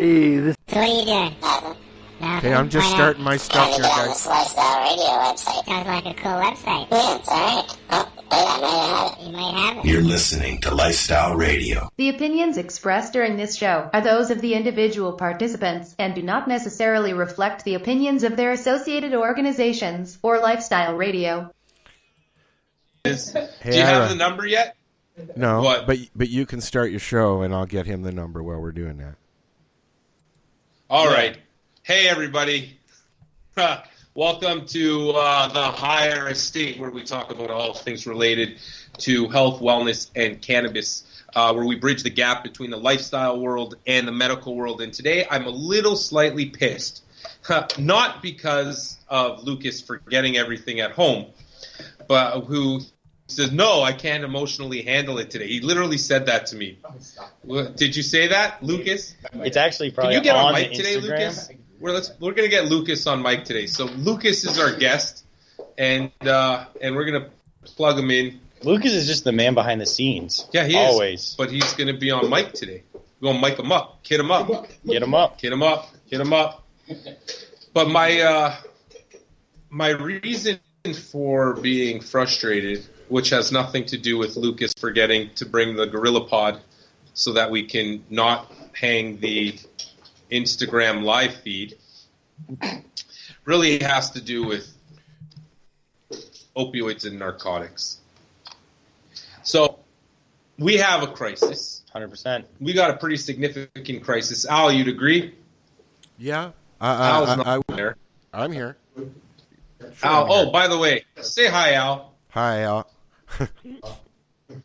So what are you doing? Okay, I'm just starting my stuff here, on guys. this Lifestyle Radio website. Sounds like a cool website. Yeah, it's alright. Oh, wait, I might have it. You might have it. You're listening to Lifestyle Radio. The opinions expressed during this show are those of the individual participants and do not necessarily reflect the opinions of their associated organizations or Lifestyle Radio. Do you have the number yet? No, What? but you can start your show, and I'll get him the number while we're doing that. All right. Hey, everybody. Welcome to the Higher Estate, where we talk about all things related to health, wellness, and cannabis, where we bridge the gap between the lifestyle world and the medical world. And today I'm a little slightly pissed, not because of Lucas forgetting everything at home, but who says, no, I can't emotionally handle it today. He literally said that to me. Did you say that, Lucas? It's actually probably Can you get on the mic today, Instagram. Lucas? We're going to get Lucas on mic today. So Lucas is our guest, and we're going to plug him in. Lucas is just the man behind the scenes. Yeah, he Always. is. But he's going to be on mic today. We're going to mic him up, kid him up, Get him up. kid him up, kid him up. But my reason for being frustrated, which has nothing to do with Lucas forgetting to bring the Gorilla Pod so that we can not hang the Instagram live feed, really has to do with opioids and narcotics. So we have a crisis. 100%. We got a pretty significant crisis. Al, you'd agree? Yeah, Al's not there. I'm here. Al, oh, by the way, say hi, Al. Hi, Al.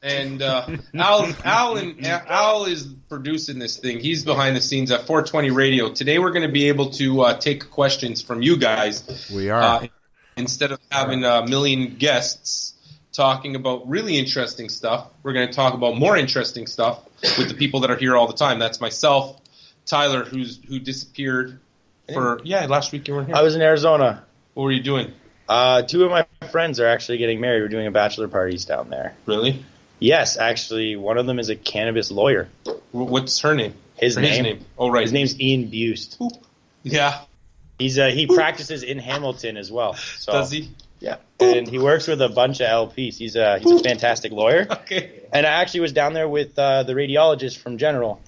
And Al is producing this thing. He's behind the scenes at 420 Radio. Today we're going to be able to take questions from you guys. We are. Instead of having a million guests talking about really interesting stuff, we're going to talk about more interesting stuff with the people that are here all the time. That's myself, Tyler, who disappeared for last week you weren't here. I was in Arizona. What were you doing? Two of my friends are actually getting married. We're doing a bachelor parties down there. Really? Yes, actually, one of them is a cannabis lawyer. What's her name? His name. Oh, right. His name's Ian Bust. Yeah. He practices in Hamilton as well. So, Does he? Yeah. And he works with a bunch of LPs. He's a fantastic lawyer. Okay. And I actually was down there with the radiologist from General,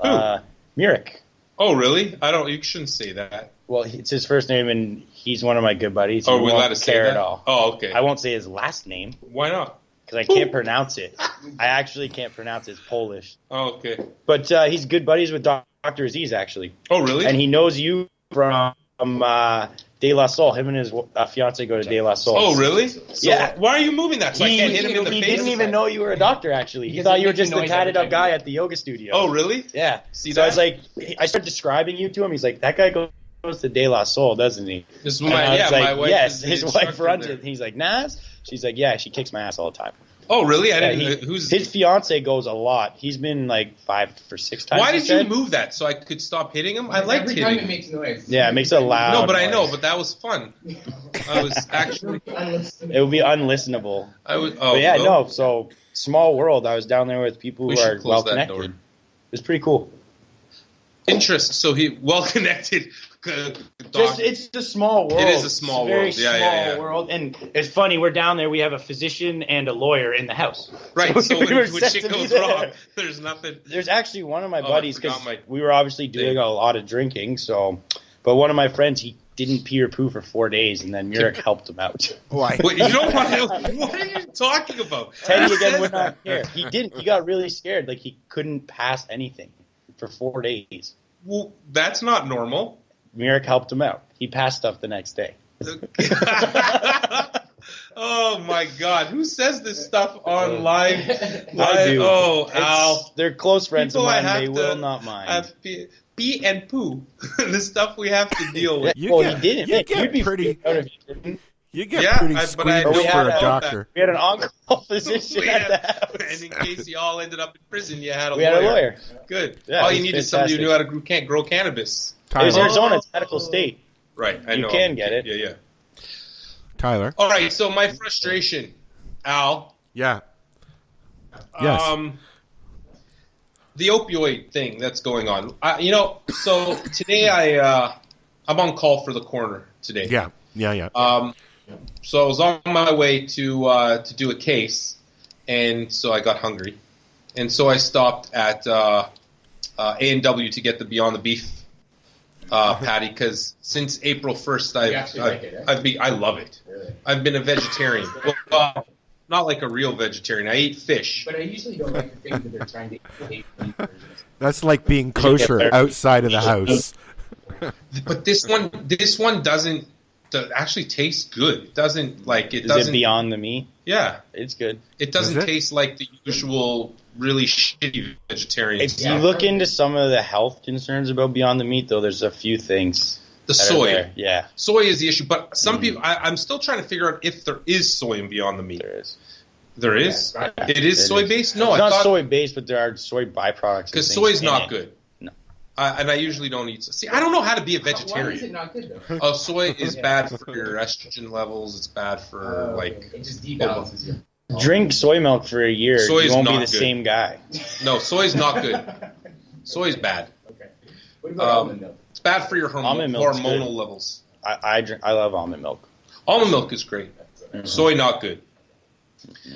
Murik. Oh, really? You shouldn't say that. Well, it's his first name, and he's one of my good buddies. Oh, He we won't allowed to say care that? at all. Oh, okay. I won't say his last name Why not? because I can't pronounce it. I actually can't pronounce it. It's Polish. Oh, okay. But he's good buddies with Dr. Aziz, actually. Oh, really? And he knows you from De La Soul. Him and his fiance go to De La Soul. Oh, really? So Yeah. Why are you moving that? So I can't hit him in the He face? didn't even know you were a doctor, actually. He thought you were just a tatted up guy at the yoga studio. Oh, really? Yeah. See so that? I was like, I started describing you to him. He's like, that guy goes to De La Soul, doesn't he? This is And I was my like, wife. yes, is the his wife instructor runs there. it. He's like, Naz? She's like, yeah, she kicks my ass all the time. Oh, really? I Yeah, didn't. Who's his fiance goes a lot. He's been like 5 or 6 times. Why he did you said. move that so I could stop hitting him? I liked Every time hitting it him. makes noise. Yeah, it makes a loud. No, but I noise. know. But that was fun. I was actually. It would be unlistenable. I was. Oh, But yeah, no. no. So small world. I was down there with people We who should are close well that door. connected. It was pretty cool. Interest. So he well connected. It's a small world. It is a small It's a very world. Yeah, small yeah. world. And it's funny, we're down there, we have a physician and a lawyer in the house. Right. So we when were shit set to be goes there. wrong, there's nothing. There's actually one of my Oh, I buddies, forgot because my we were obviously doing a lot of drinking, but one of my friends, he didn't pee or poo for 4 days, and then Murik helped him out. Why? Wait, you don't want to. What are you talking about? Teddy Who again says would not that? care. He didn't. He got really scared. Like, he couldn't pass anything for 4 days. Well, that's not normal. Murik helped him out. He passed stuff the next day. Oh my God! Who says this stuff on live? I do. Oh, Al. They're close friends People of I mine. have They to will not mind. have pee and poo. The stuff we have to deal with. You Well, get- he didn't. you Man, get you'd be pretty- freaked out if he didn't. You get Yeah, pretty but I squeamish don't for have a that. doctor. We had an on-call physician We at had- the house. And in case you all ended up in prison, you had a We lawyer. had a lawyer. Good. Yeah, all it you was need is somebody who fantastic. knew how to grow cannabis. It was Tyler. Arizona. It's medical state. Right. I You know. can get it. Yeah, yeah. Tyler. All right. So my frustration, Al. Yeah. Yes. the opioid thing that's going on. So today I'm on call for the coroner today. Yeah. So I was on my way to do a case, and so I got hungry, and so I stopped at A&W to get the Beyond the Beef patty, because since April 1st, I love it. Really? I've been a vegetarian. Well, not like a real vegetarian. I eat fish. But I usually don't like the things that they're trying to eat. That's like being kosher outside of the house. But this one doesn't actually taste good. It doesn't like it. Is it Beyond the Meat? Yeah, it's good. It doesn't taste like the usual really shitty vegetarian. If you look into some of the health concerns about Beyond the Meat, though, there's a few things. The soy, soy is the issue. But some people, I'm still trying to figure out if there is soy in Beyond the Meat. There is. There is. It is soy based. No, it's not soy based, but there are soy byproducts. Because soy is not good. No. And I usually don't eat. See, I don't know how to be a vegetarian. Why is it not good though? Soy is bad for your estrogen levels. It's bad for it just debalances you. Drink soy milk for a year. Soy you won't be the good. same guy. No, soy is not good. Soy is bad. Okay. What about almond milk? It's bad for your hormonal levels. I love almond milk. Almond milk is great. Soy not good.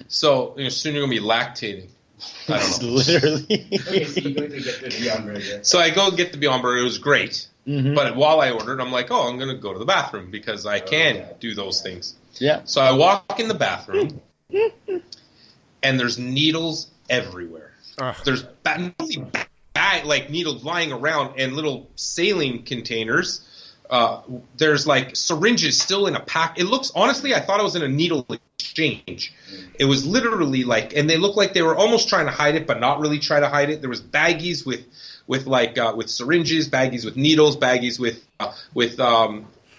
So soon you're gonna be lactating. I don't know. Literally. Okay, so you go to get the Beyond Burger. So I go get the Beyond Burger. It was great. Mm-hmm. But while I ordered, I'm like, I'm gonna go to the bathroom because I can do those things. Yeah. So I walk in the bathroom, and there's needles everywhere. There's like needles lying around and little saline containers. There's like syringes still in a pack. It looks, honestly, I thought it was in a needle exchange. It was literally like, and they looked like they were almost trying to hide it, but not really try to hide it. There was baggies with syringes, baggies with needles, baggies with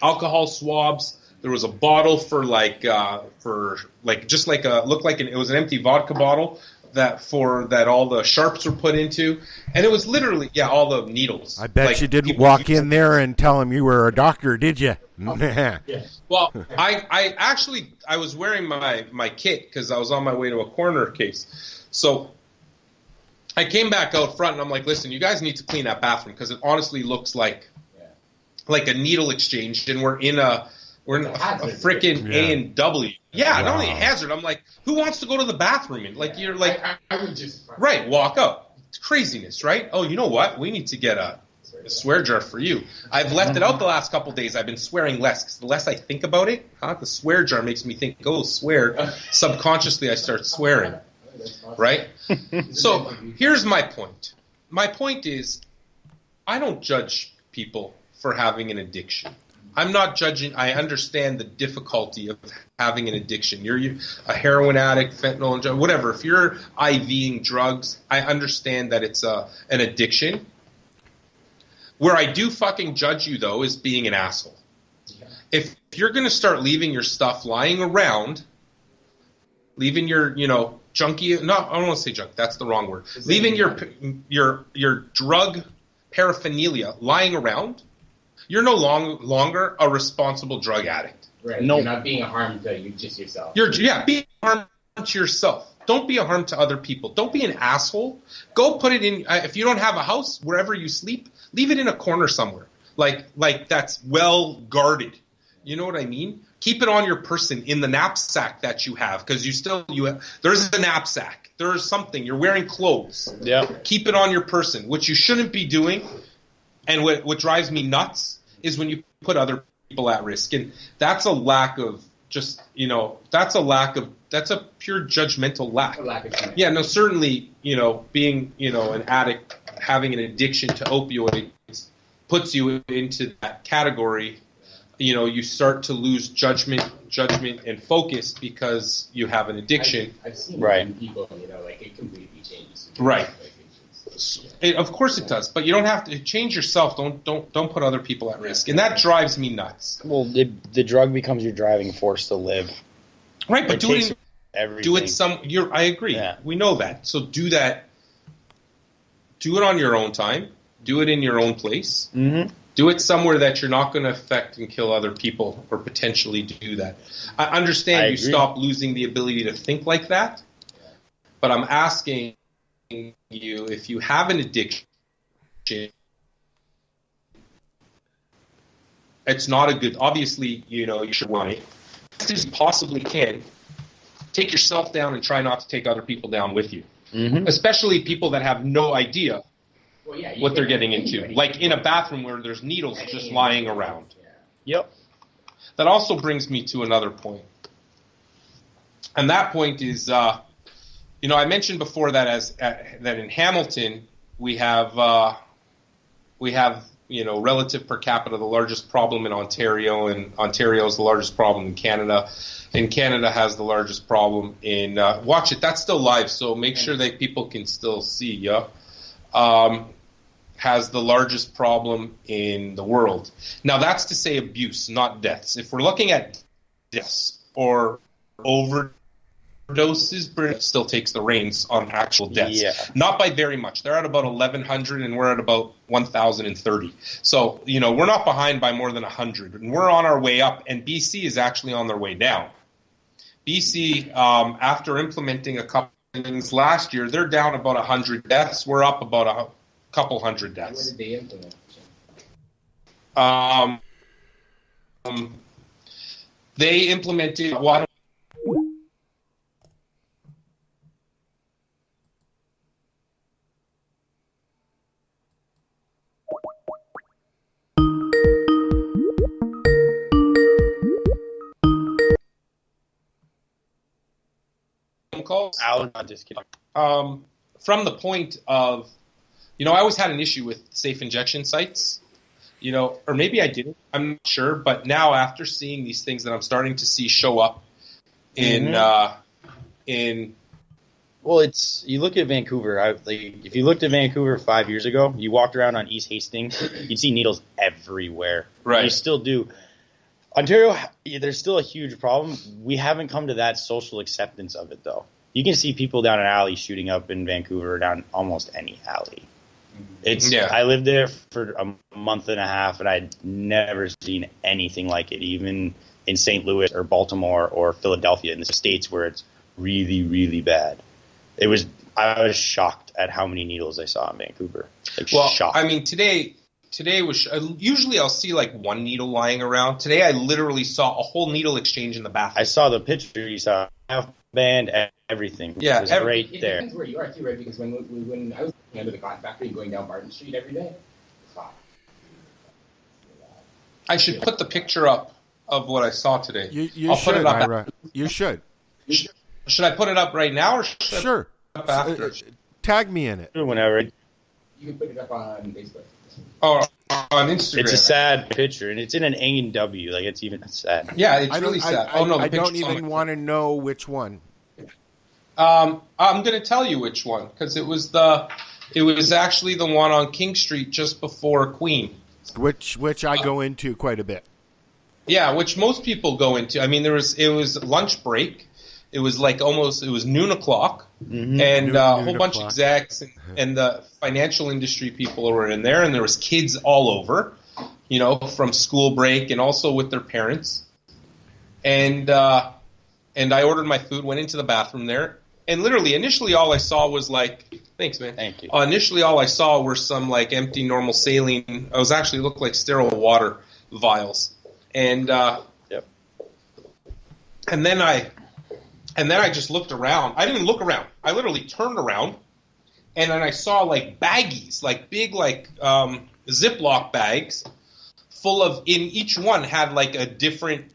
alcohol swabs. There was a bottle for looked like it was an empty vodka bottle that all the sharps were put into, and it was literally all the needles. I bet you didn't walk in there and tell him you were a doctor, did you? Well, I was wearing my kit because I was on my way to a coroner case, so I came back out front and I'm like, listen, you guys need to clean that bathroom because it honestly looks like a needle exchange, and we're in a freaking A&W. Yeah, not only a hazard. I'm like, who wants to go to the bathroom? And like, you're like, I would just walk up. It's craziness, right? Oh, you know what? We need to get a swear jar for you. I've left it out the last couple of days. I've been swearing less because the less I think about it, the swear jar makes me think, swear. Subconsciously, I start swearing, right? So here's my point. My point is, I don't judge people for having an addiction. I'm not judging. I understand the difficulty of having an addiction. You're a heroin addict, fentanyl, whatever. If you're IVing drugs, I understand that it's an addiction. Where I do fucking judge you, though, is being an asshole. If you're going to start leaving your stuff lying around, leaving your, junkie, no, I don't want to say junk, that's the wrong word. Leaving your drug paraphernalia lying around, you're no longer a responsible drug addict. Right. No. You're not being a harm to you, just yourself. Be a harm to yourself. Don't be a harm to other people. Don't be an asshole. Go put it in. If you don't have a house, wherever you sleep, leave it in a corner somewhere. Like that's well guarded. You know what I mean? Keep it on your person in the knapsack that you have, because there's a knapsack. There's something. You're wearing clothes. Yeah. Keep it on your person, which you shouldn't be doing. And what drives me nuts is when you put other people at risk. And that's a lack of that's a pure judgmental lack. Yeah, no, certainly, being, an addict, having an addiction to opioids puts you into that category. You start to lose judgment and focus because you have an addiction. I've seen people, it completely changes. Right. Of course it does, but you don't have to change yourself. Don't put other people at risk, and that drives me nuts. Well, the drug becomes your driving force to live. Right, but do it everything. I agree. Yeah. We know that. So do that. Do it on your own time. Do it in your own place. Mm-hmm. Do it somewhere that you're not going to affect and kill other people, or potentially do that. I understand you stop losing the ability to think like that, but I'm asking you, if you have an addiction, it's not a good, obviously, you should want it. As you possibly can, take yourself down and try not to take other people down with you. Mm-hmm. Especially people that have no idea what they're getting into. Anybody. Like in a bathroom where there's needles just lying around. Yep. That also brings me to another point. And that point is, I mentioned before that that in Hamilton we have relative per capita the largest problem in Ontario, and Ontario is the largest problem in Canada, and Canada has the largest problem in watch it. That's still live, so make sure that people can still see. Has the largest problem in the world. Now that's to say abuse, not deaths. If we're looking at deaths or overdoses, Britain still takes the reins on actual deaths. Yeah. Not by very much. They're at about 1,100 and we're at about 1,030. So, we're not behind by more than 100. And we're on our way up, and BC is actually on their way down. BC, after implementing a couple of things last year, they're down about 100 deaths. We're up about a couple hundred What deaths. did they implement? They implemented water. Calls. I'll not just kidding. From the point of, I always had an issue with safe injection sites, or maybe I didn't, I'm not sure, but now after seeing these things that I'm starting to see show up in, Well, you look at Vancouver. If you looked at Vancouver 5 years ago, you walked around on East Hastings, you'd see needles everywhere. Right. You still do. Ontario, there's still a huge problem. We haven't come to that social acceptance of it, though. You can see people down an alley shooting up in Vancouver, down almost any alley. I lived there for a month and a half, and I'd never seen anything like it, even in St. Louis or Baltimore or Philadelphia, in the States where it's really, really bad. I was shocked at how many needles I saw in Vancouver. Shocked. I mean, today was, usually I'll see like one needle lying around. Today I literally saw a whole needle exchange in the bathroom. I saw the picture. You saw half band, everything. Yeah, it was right It there. depends where you are too, right? Because when I was working under the cotton factory and going down Barton Street every day, it's hot. I should put the picture up of what I saw today. You should, put it up. Ira. You should. Should I put it up right now, or should Sure. I put it up after? Tag me in it. Whenever. You can put it up on Facebook. Or on Instagram. It's a sad picture, and it's in an A&W. Like, it's even sad. Yeah, it's really sad. I the don't picture's on even my- want to know which one. I'm going to tell you which one, because it was actually the one on King Street just before Queen. Which I go into quite a bit. Yeah, which most people go into. I mean, it was lunch break. It was like it was noon o'clock, Mm-hmm. and a whole Noon bunch of o'clock. execs and the financial industry people were in there, and there was kids all over, from school break and also with their parents. And I ordered my food, went into the bathroom there, and literally initially all I saw was like, thanks, man. Thank you. Initially all I saw were some like empty normal saline. It was actually looked like sterile water vials, and Yep. and then I just looked around. I didn't even look around. I literally turned around, and then I saw like baggies, like big Ziploc bags, full of. In each one had like a different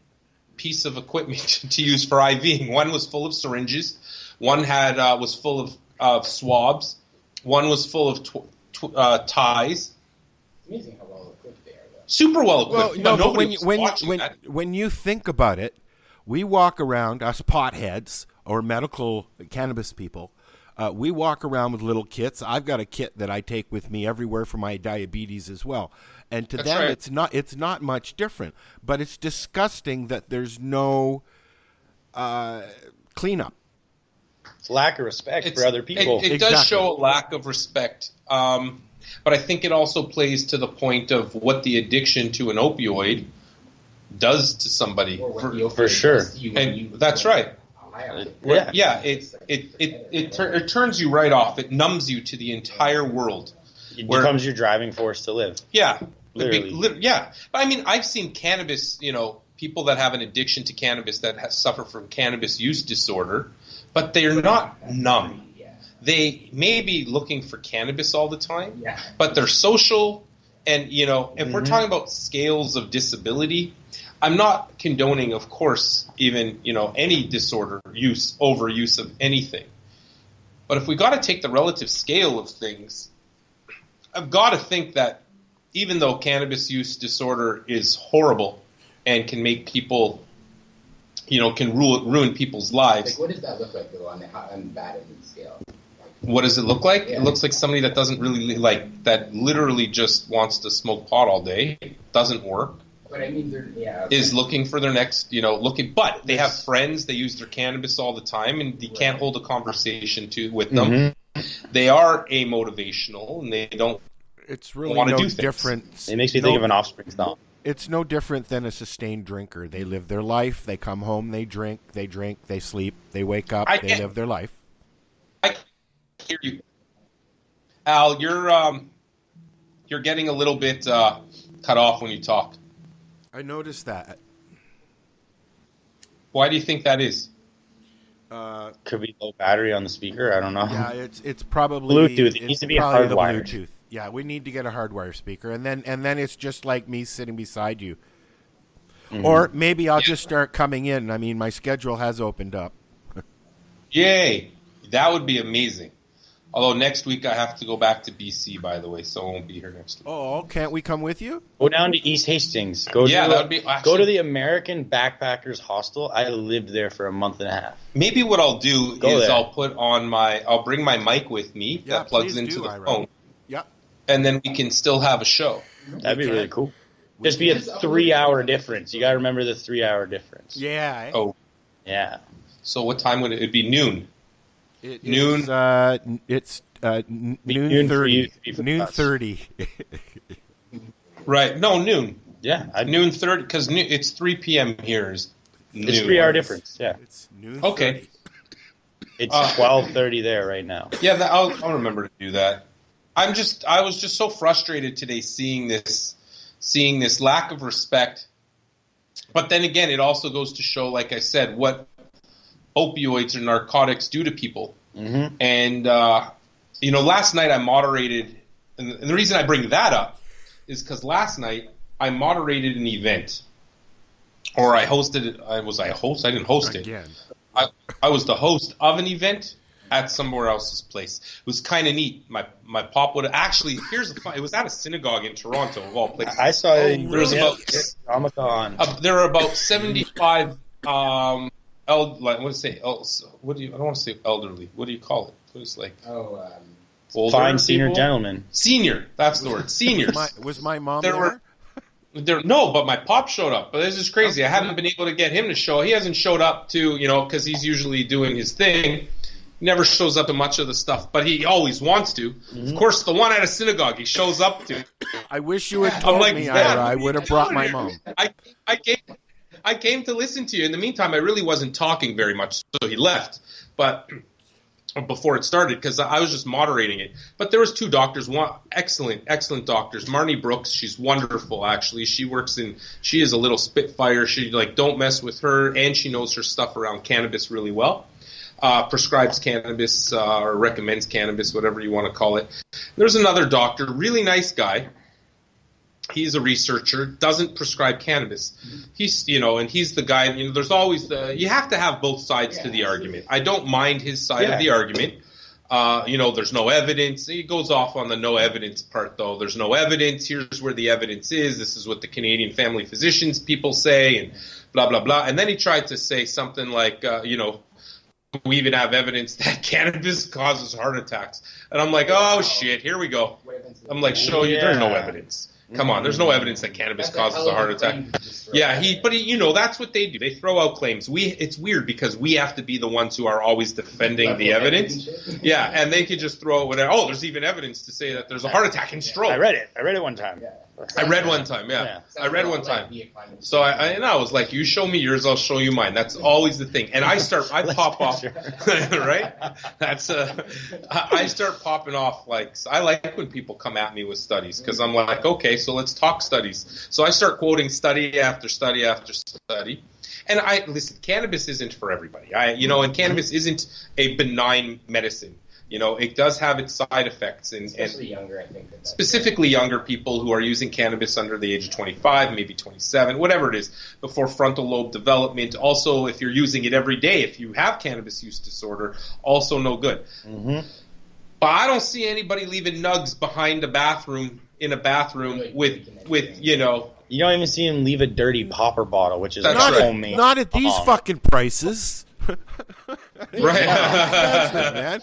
piece of equipment to use for IVing. One was full of syringes. One was full of swabs. One was full of ties. It's amazing how well equipped they are, though. Super well equipped. Well, no, but nobody was watching that. when you think about it, we walk around, us potheads or medical cannabis people, we walk around with little kits. I've got a kit that I take with me everywhere for my diabetes as well. And to That's them, right. it's not much different. But it's disgusting that there's no cleanup. It's lack of respect for other people. It does Exactly. show a lack of respect. But I think it also plays to the point of what the addiction to an opioid does to somebody. Or what the opioid for sure. does to you when And you- that's right. It turns you right off. It numbs you to the entire world. It becomes your driving force to live. Yeah, Literally. yeah. But I mean, I've seen cannabis. People that have an addiction to cannabis that suffer from cannabis use disorder, but they're not numb. They may be looking for cannabis all the time, but they're social. And, if we're talking about scales of disability, I'm not condoning, of course, even, any disorder, overuse of anything. But if we got to take the relative scale of things, I've got to think that even though cannabis use disorder is horrible and can make people, can ruin people's lives. Like, what does that look like, though, on the bad end of the scale? What does it look like? Yeah. It looks like somebody that doesn't really that literally just wants to smoke pot all day, doesn't work. But I mean, is looking for their next, but they have friends, they use their cannabis all the time, and you can't hold a conversation with them. Mm-hmm. They are amotivational, and they don't. It's really want to no do different. It makes me think of an Offspring song. It's no different than a sustained drinker. They live their life. They come home. They drink. They sleep. They wake up. They live their life. I hear you, Al. You're getting a little bit cut off when you talk. I noticed that. Why do you think that is? Could be low battery on the speaker. I don't know. Yeah, it's probably Bluetooth. It needs to be hardwired. Bluetooth. Yeah, we need to get a hardwire speaker, and then it's just like me sitting beside you. Mm-hmm. Or maybe I'll just start coming in. I mean, my schedule has opened up. Yay! That would be amazing. Although next week I have to go back to BC, by the way, so I won't be here next week. Oh, can't we come with you? Go down to East Hastings. That would be go to the American Backpackers Hostel. I lived there for a month and a half. Maybe what I'll do is I'll bring my mic with me that plugs into the phone. Yeah. And then we can still have a show. That'd be really cool. Just be a 3-hour difference. You got to remember the 3-hour difference. Yeah. Oh. Yeah. So what time would it? It'd be noon. Noon. It's noon 30. Noon 30. Right. No, noon. Yeah. Noon 30, because it's 3 p.m. here. It's 3-hour difference. Yeah. It's noon. Okay. 30. It's 12:30 there right now. Yeah, I'll remember to do that. I was just so frustrated today seeing this lack of respect. But then again, it also goes to show, like I said, what opioids or narcotics do to people. Mm-hmm. And, last night I moderated, and the reason I bring that up is because last night I moderated an event. Or I hosted it. Was I a host? I didn't host it. Again. I was the host of an event at somewhere else's place. It was kind of neat. My pop would actually. Here's the fun. It was at a synagogue in Toronto, of all places. I saw it. There was Comic-Con. There were about 75. I don't want to say. I don't want to say elderly. What do you call it? What is older fine senior people? gentlemen. Senior. That's the word. Seniors. Was my mom there? No, but my pop showed up. But this is crazy. I haven't been able to get him to show. He hasn't showed up to, because he's usually doing his thing. He never shows up to much of the stuff, but he always wants to. Mm-hmm. Of course, the one at a synagogue he shows up to. I wish you had told me, Ira. I would have brought my mom. I came to listen to you. In the meantime, I really wasn't talking very much, so he left. But before it started, because I was just moderating it. But there was 2 doctors, one excellent doctors. Marnie Brooks, she's wonderful, actually. She is a little spitfire. She don't mess with her, and she knows her stuff around cannabis really well. Prescribes cannabis or recommends cannabis, whatever you want to call it. There's another doctor, really nice guy. He's a researcher, doesn't prescribe cannabis. He's, and he's the guy, there's always you have to have both sides to the argument. I don't mind his side of the argument. There's no evidence. He goes off on the no evidence part, though. There's no evidence. Here's where the evidence is. This is what the Canadian family physicians people say, and blah, blah, blah. And then he tried to say something like, we even have evidence that cannabis causes heart attacks. And I'm like, oh, shit, here we go. I'm like, there's no evidence. Come on, there's no evidence that cannabis causes a heart attack. Yeah, that's what they do. They throw out claims. It's weird because we have to be the ones who are always defending the evidence. Yeah, and they could just throw out whatever. Oh, there's even evidence to say that there's a heart attack and stroke. I read it one time. I read one time. I read one time. So I was like, you show me yours, I'll show you mine. That's always the thing. And I pop off, right? I start popping off. Like, I like when people come at me with studies because I'm like, okay, so let's talk studies. So I start quoting study after study after study. And listen, cannabis isn't for everybody. And cannabis isn't a benign medicine. It does have its side effects, especially younger, I think. Specifically younger people who are using cannabis under the age of 25, maybe 27, whatever it is, before frontal lobe development. Also, if you're using it every day, if you have cannabis use disorder, also no good. Mm-hmm. But I don't see anybody leaving nugs behind in a bathroom with. You don't even see him leave a dirty popper bottle, which is homemade. Not at these fucking prices. Right. Man.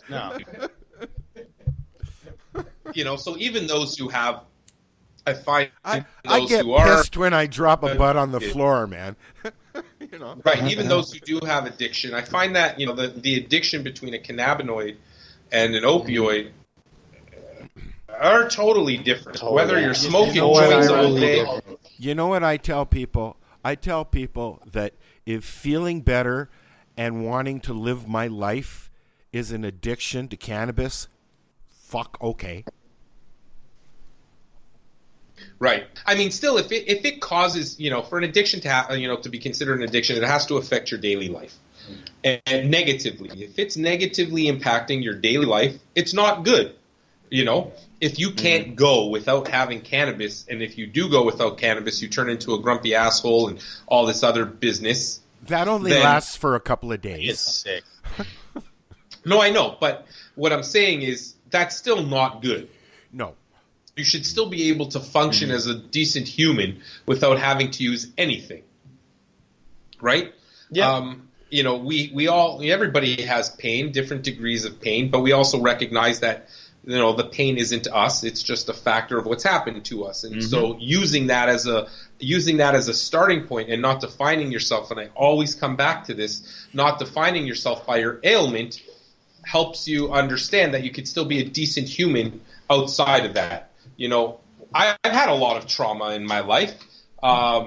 No. So even those who have, I find I those get who are pissed when I drop a butt on the floor, man. Right. Even those who do have addiction, I find that the addiction between a cannabinoid and an opioid are totally different. Whether you're smoking joints all day. You know what I tell people? I tell people that if feeling better and wanting to live my life is an addiction to cannabis, fuck okay. Right. I mean, still, if it causes, for an addiction to to be considered an addiction, it has to affect your daily life, and negatively. If it's negatively impacting your daily life, it's not good. If you can't go without having cannabis, and if you do go without cannabis, you turn into a grumpy asshole and all this other business. That only lasts for a couple of days. It's sick. No, I know, but what I'm saying is that's still not good. No. You should still be able to function as a decent human without having to use anything. Right? Yeah. Everybody has pain, different degrees of pain, but we also recognize that the pain isn't us. It's just a factor of what's happened to us. And so using that as a starting point and not defining yourself, and I always come back to this, not defining yourself by your ailment helps you understand that you could still be a decent human outside of that. I've had a lot of trauma in my life,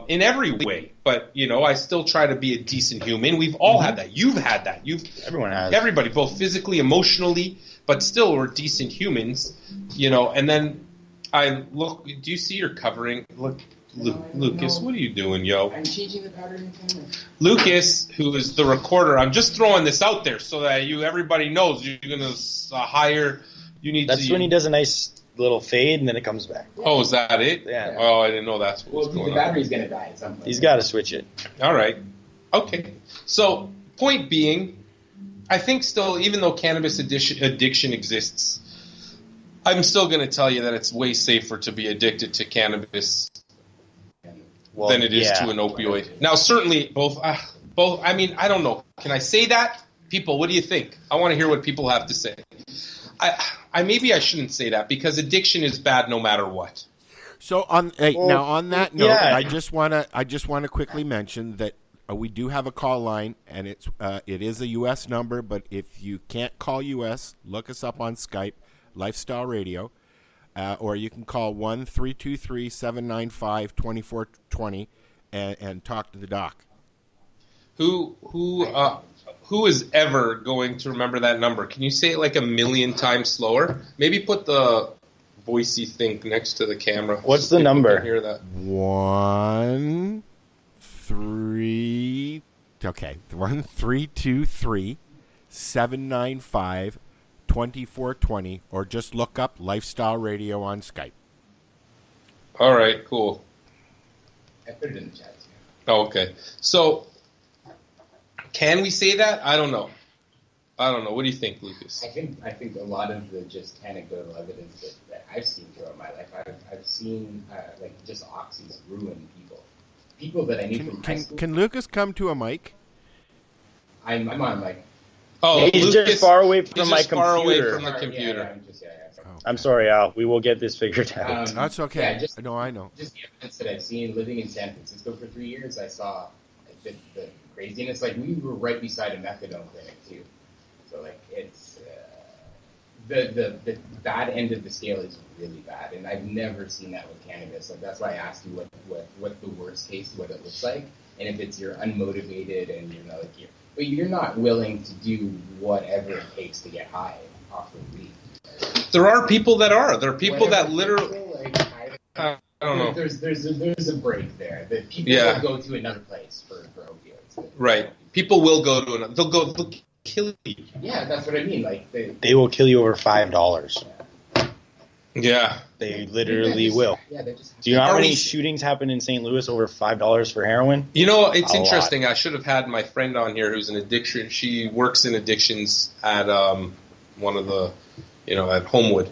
in every way, but I still try to be a decent human. We've all had that. You've had that. Everyone has. Everybody, both physically, emotionally, but still we're decent humans, and then I look, do you see you're covering? Look, Lucas, what are you doing, yo? I'm changing the pattern in camera. Lucas, who is the recorder, I'm just throwing this out there so that everybody knows you're going to hire, That's when he does a nice little fade and then it comes back. Oh, is that it? Yeah. Oh, I didn't know that's what was going on. The battery's going to die at some point. He's got to switch it. All right. Okay. So, point being, I think still, even though cannabis addiction exists, I'm still going to tell you that it's way safer to be addicted to cannabis than it is to an opioid. Now, certainly, both. I mean, I don't know. Can I say that? People, what do you think? I want to hear what people have to say. Maybe I shouldn't say that because addiction is bad no matter what. So now on that note, I just want to quickly mention that we do have a call line, and it is a U.S. number. But if you can't call U.S., look us up on Skype, Lifestyle Radio, or you can call 1-323-795-2420 and talk to the doc. Who is ever going to remember that number? Can you say it like a million times slower? Maybe put the voicey thing next to the camera. What's the number? Hear that? 1-323-795-2420, or just look up Lifestyle Radio on Skype. All right, cool. I put it in the chat. Oh, okay. So, can we say that? I don't know. What do you think, Lucas? I think a lot of the just anecdotal evidence that I've seen throughout my life, I've seen just oxys ruin people. People that I knew from high school. Can Lucas come to a mic? I'm on a mic. Oh, he's Lucas, just far away from he's my just computer. far away from the computer. Yeah, I'm sorry, Al. We will get this figured out. That's okay. Yeah, I know. Just the evidence that I've seen living in San Francisco for 3 years, I saw the craziness. Like, we were right beside a methadone clinic, too. So, like, it's the bad end of the scale is really bad, and I've never seen that with cannabis. Like, that's why I asked you what the worst case, what it looks like, and if it's you're unmotivated and but you're not willing to do whatever it takes to get high off of weed. There are people that are. There are people that literally. I don't know. There's a break there. That people will go to another place for opioids. Right. People will go to another. They'll kill you. Yeah, that's what I mean. Like they will kill you over $5. Yeah. They literally will. Yeah, do you know how many shootings happen in St. Louis over $5 for heroin? You know, it's interesting. I should have had my friend on here who's an addiction. She works in addictions at one of the, at Homewood.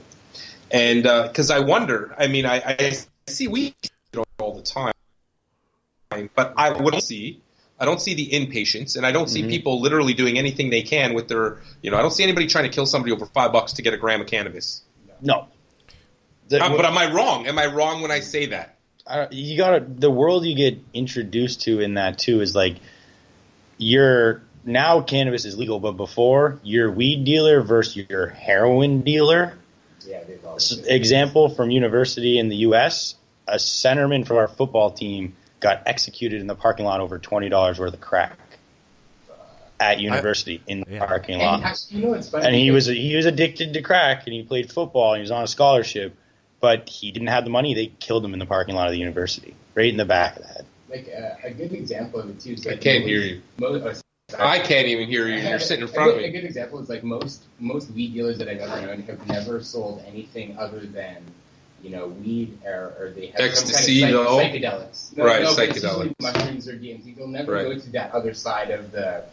And because I wonder, I mean, I see weed all the time, but I don't see the inpatients, and I don't see people literally doing anything they can with their, I don't see anybody trying to kill somebody over $5 to get a gram of cannabis. No. But am I wrong? Am I wrong when I say that? The world you get introduced to in that too is like, now cannabis is legal, but before your weed dealer versus your heroin dealer. Yeah, Example from university in the U.S., a centerman for our football team got executed in the parking lot over $20 worth of crack at university in the parking lot. It's funny, and he was addicted to crack, and he played football, and he was on a scholarship, but he didn't have the money. They killed him in the parking lot of the university, right in the back of the head. Like a good example of it too is like I can't hear you. I can't even hear you. You're sitting in front of me. A good example is like most weed dealers that I've ever known have never sold anything other than weed or they have ecstasy, some kind of psychedelics. Psychedelics. Mushrooms or DMT. They'll never go to that other side of the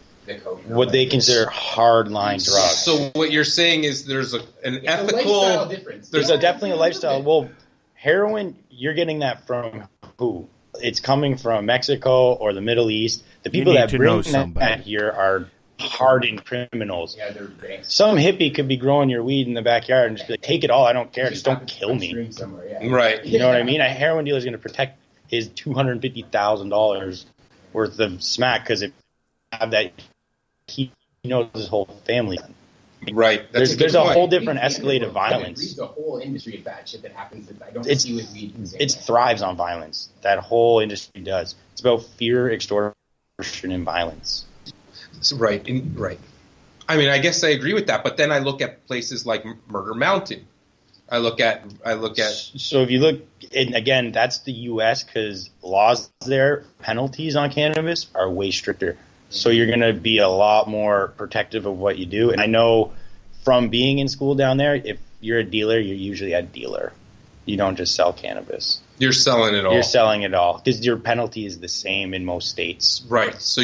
coke. What they consider hardline drugs. So what you're saying is there's an ethical lifestyle difference. There's definitely a lifestyle. Well, heroin, you're getting that from who? It's coming from Mexico or the Middle East. The people that bring that here are hardened criminals. Yeah, they're banks. Some hippie could be growing your weed in the backyard and just be like, take it all, I don't care, just don't kill me. Right. You know what I mean? A heroin dealer is going to protect his $250,000 worth of smack because he knows his whole family. Right. There's a whole different escalate of violence. The whole industry of bad shit that happens that I don't see with weed. It thrives on violence. That whole industry does. It's about fear, extortion, and violence. Right. I mean, I guess I agree with that, but then I look at places like Murder Mountain. I look at. So if you look, and again, that's the U.S. because laws there, penalties on cannabis are way stricter. So you're going to be a lot more protective of what you do. And I know from being in school down there, if you're a dealer, you're usually a dealer. You don't just sell cannabis. You're selling it all. You're selling it all because your penalty is the same in most states. Right. So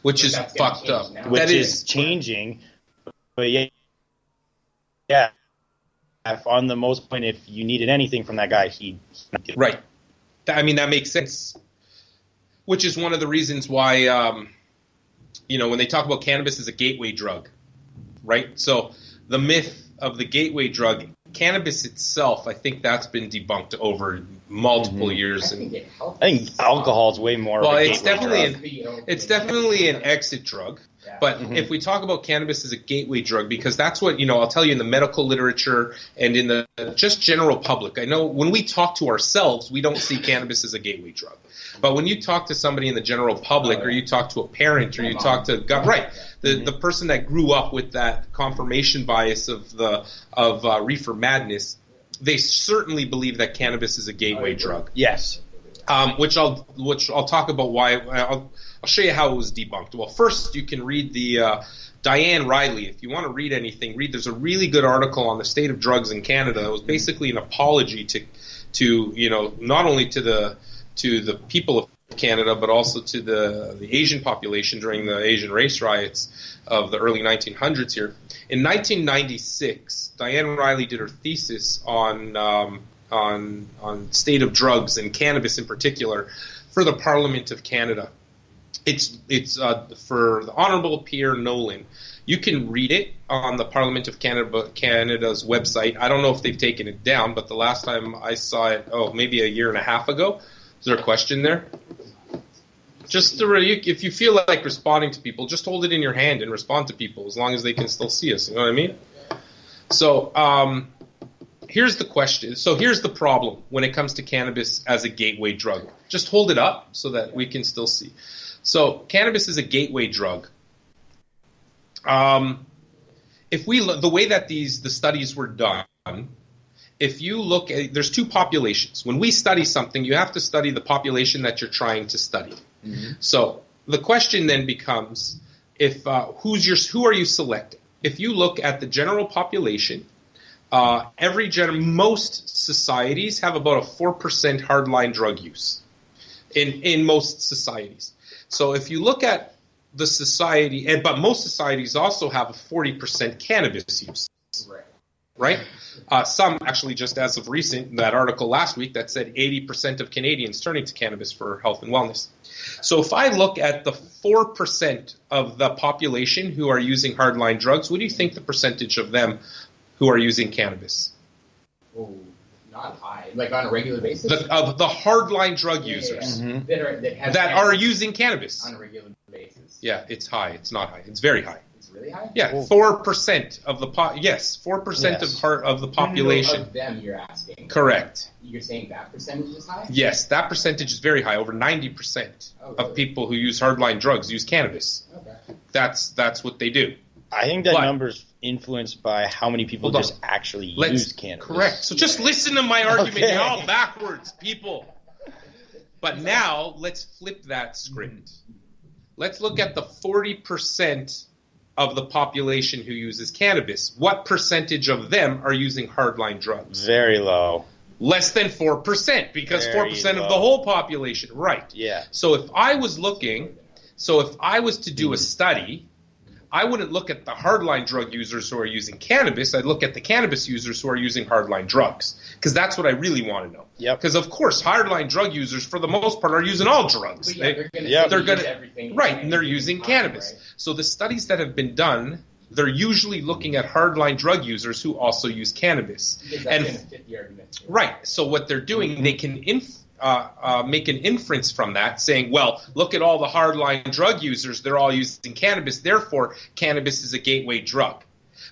which is fucked up. Which is changing. But yeah. On the most point, if you needed anything from that guy, he'd do it. Right. I mean, that makes sense. Which is one of the reasons why, when they talk about cannabis as a gateway drug, right? So the myth of the gateway drug, cannabis itself, I think that's been debunked over multiple years. I think alcohol is way more. Well, of a it's definitely an exit drug. But if we talk about cannabis as a gateway drug, because that's what, I'll tell you in the medical literature and in the just general public, I know when we talk to ourselves, we don't see cannabis as a gateway drug. But when you talk to somebody in the general public or you talk to a parent or you talk to the person that grew up with that confirmation bias of reefer madness, they certainly believe that cannabis is a gateway drug. Yes. Which I'll talk about why. I'll show you how it was debunked. Well, first you can read the Diane Riley. If you want to read anything, there's a really good article on the state of drugs in Canada. It was basically an apology to not only to the people of Canada, but also to the Asian population during the Asian race riots of the early 1900s here. In 1996, Diane Riley did her thesis on state of drugs and cannabis in particular for the Parliament of Canada. It's for the Honourable Pierre Nolan. You can read it on the Parliament of Canada's website. I don't know if they've taken it down, but the last time I saw it, maybe a year and a half ago. Is there a question there? Just if you feel like responding to people, just hold it in your hand and respond to people as long as they can still see us. You know what I mean? So here's the question. So here's the problem when it comes to cannabis as a gateway drug. Just hold it up so that we can still see. So cannabis is a gateway drug. If we look, the way that the studies were done, if you look at, there's two populations. When we study something, you have to study the population that you're trying to study. Mm-hmm. So the question then becomes, who are you selecting? If you look at the general population, most societies have about a 4% hardline drug use in most societies. So if you look at the society, but most societies also have a 40% cannabis use, right? Some actually, just as of recent, that article last week that said 80% of Canadians turning to cannabis for health and wellness. So if I look at the 4% of the population who are using hardline drugs, what do you think the percentage of them who are using cannabis? Oh, not high. Like on a regular basis? Of the hardline drug users Mm-hmm. that are using cannabis. On a regular basis. Yeah, it's high. It's not high. It's very high. It's really high? Yeah, 4% of the 4% of the population. Of them, you're asking. Correct. You're saying that percentage is high? Yes, that percentage is very high. Over 90% of people who use hardline drugs use cannabis. Okay. That's what they do. I think that number's influenced by how many people just actually use cannabis. Correct. So just listen to my argument. You're all backwards, people. But now let's flip that script. Let's look at the 40% of the population who uses cannabis. What percentage of them are using hardline drugs? Very low. Less than 4%, because Very 4% low. of the whole population. Right. Yeah. So if I was to do a study, I wouldn't look at the hardline drug users who are using cannabis. I'd look at the cannabis users who are using hardline drugs, because that's what I really want to know. Yep. Because of course, hardline drug users, for the most part, are using all drugs. They're going to everything. Right, and they're using cannabis. Right. So the studies that have been done, they're usually looking at hardline drug users who also use cannabis. Because that's going to fit the argument. Right. So what they're doing, they can make an inference from that, saying, well, look at all the hardline drug users, they're all using cannabis, therefore cannabis is a gateway drug.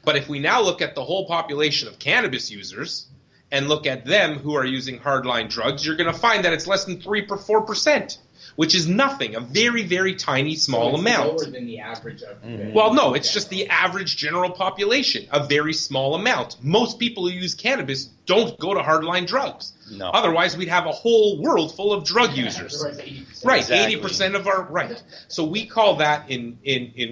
But if we now look at the whole population of cannabis users and look at them who are using hardline drugs, you're going to find that it's less than 3-4%, which is nothing, a very, very tiny, small amount. Lower than the average of Well, no, it's just the average general population, a very small amount. Most people who use cannabis don't go to hardline drugs. No. Otherwise, we'd have a whole world full of drug users. Right, Exactly. 80% of our, right. So we call that, in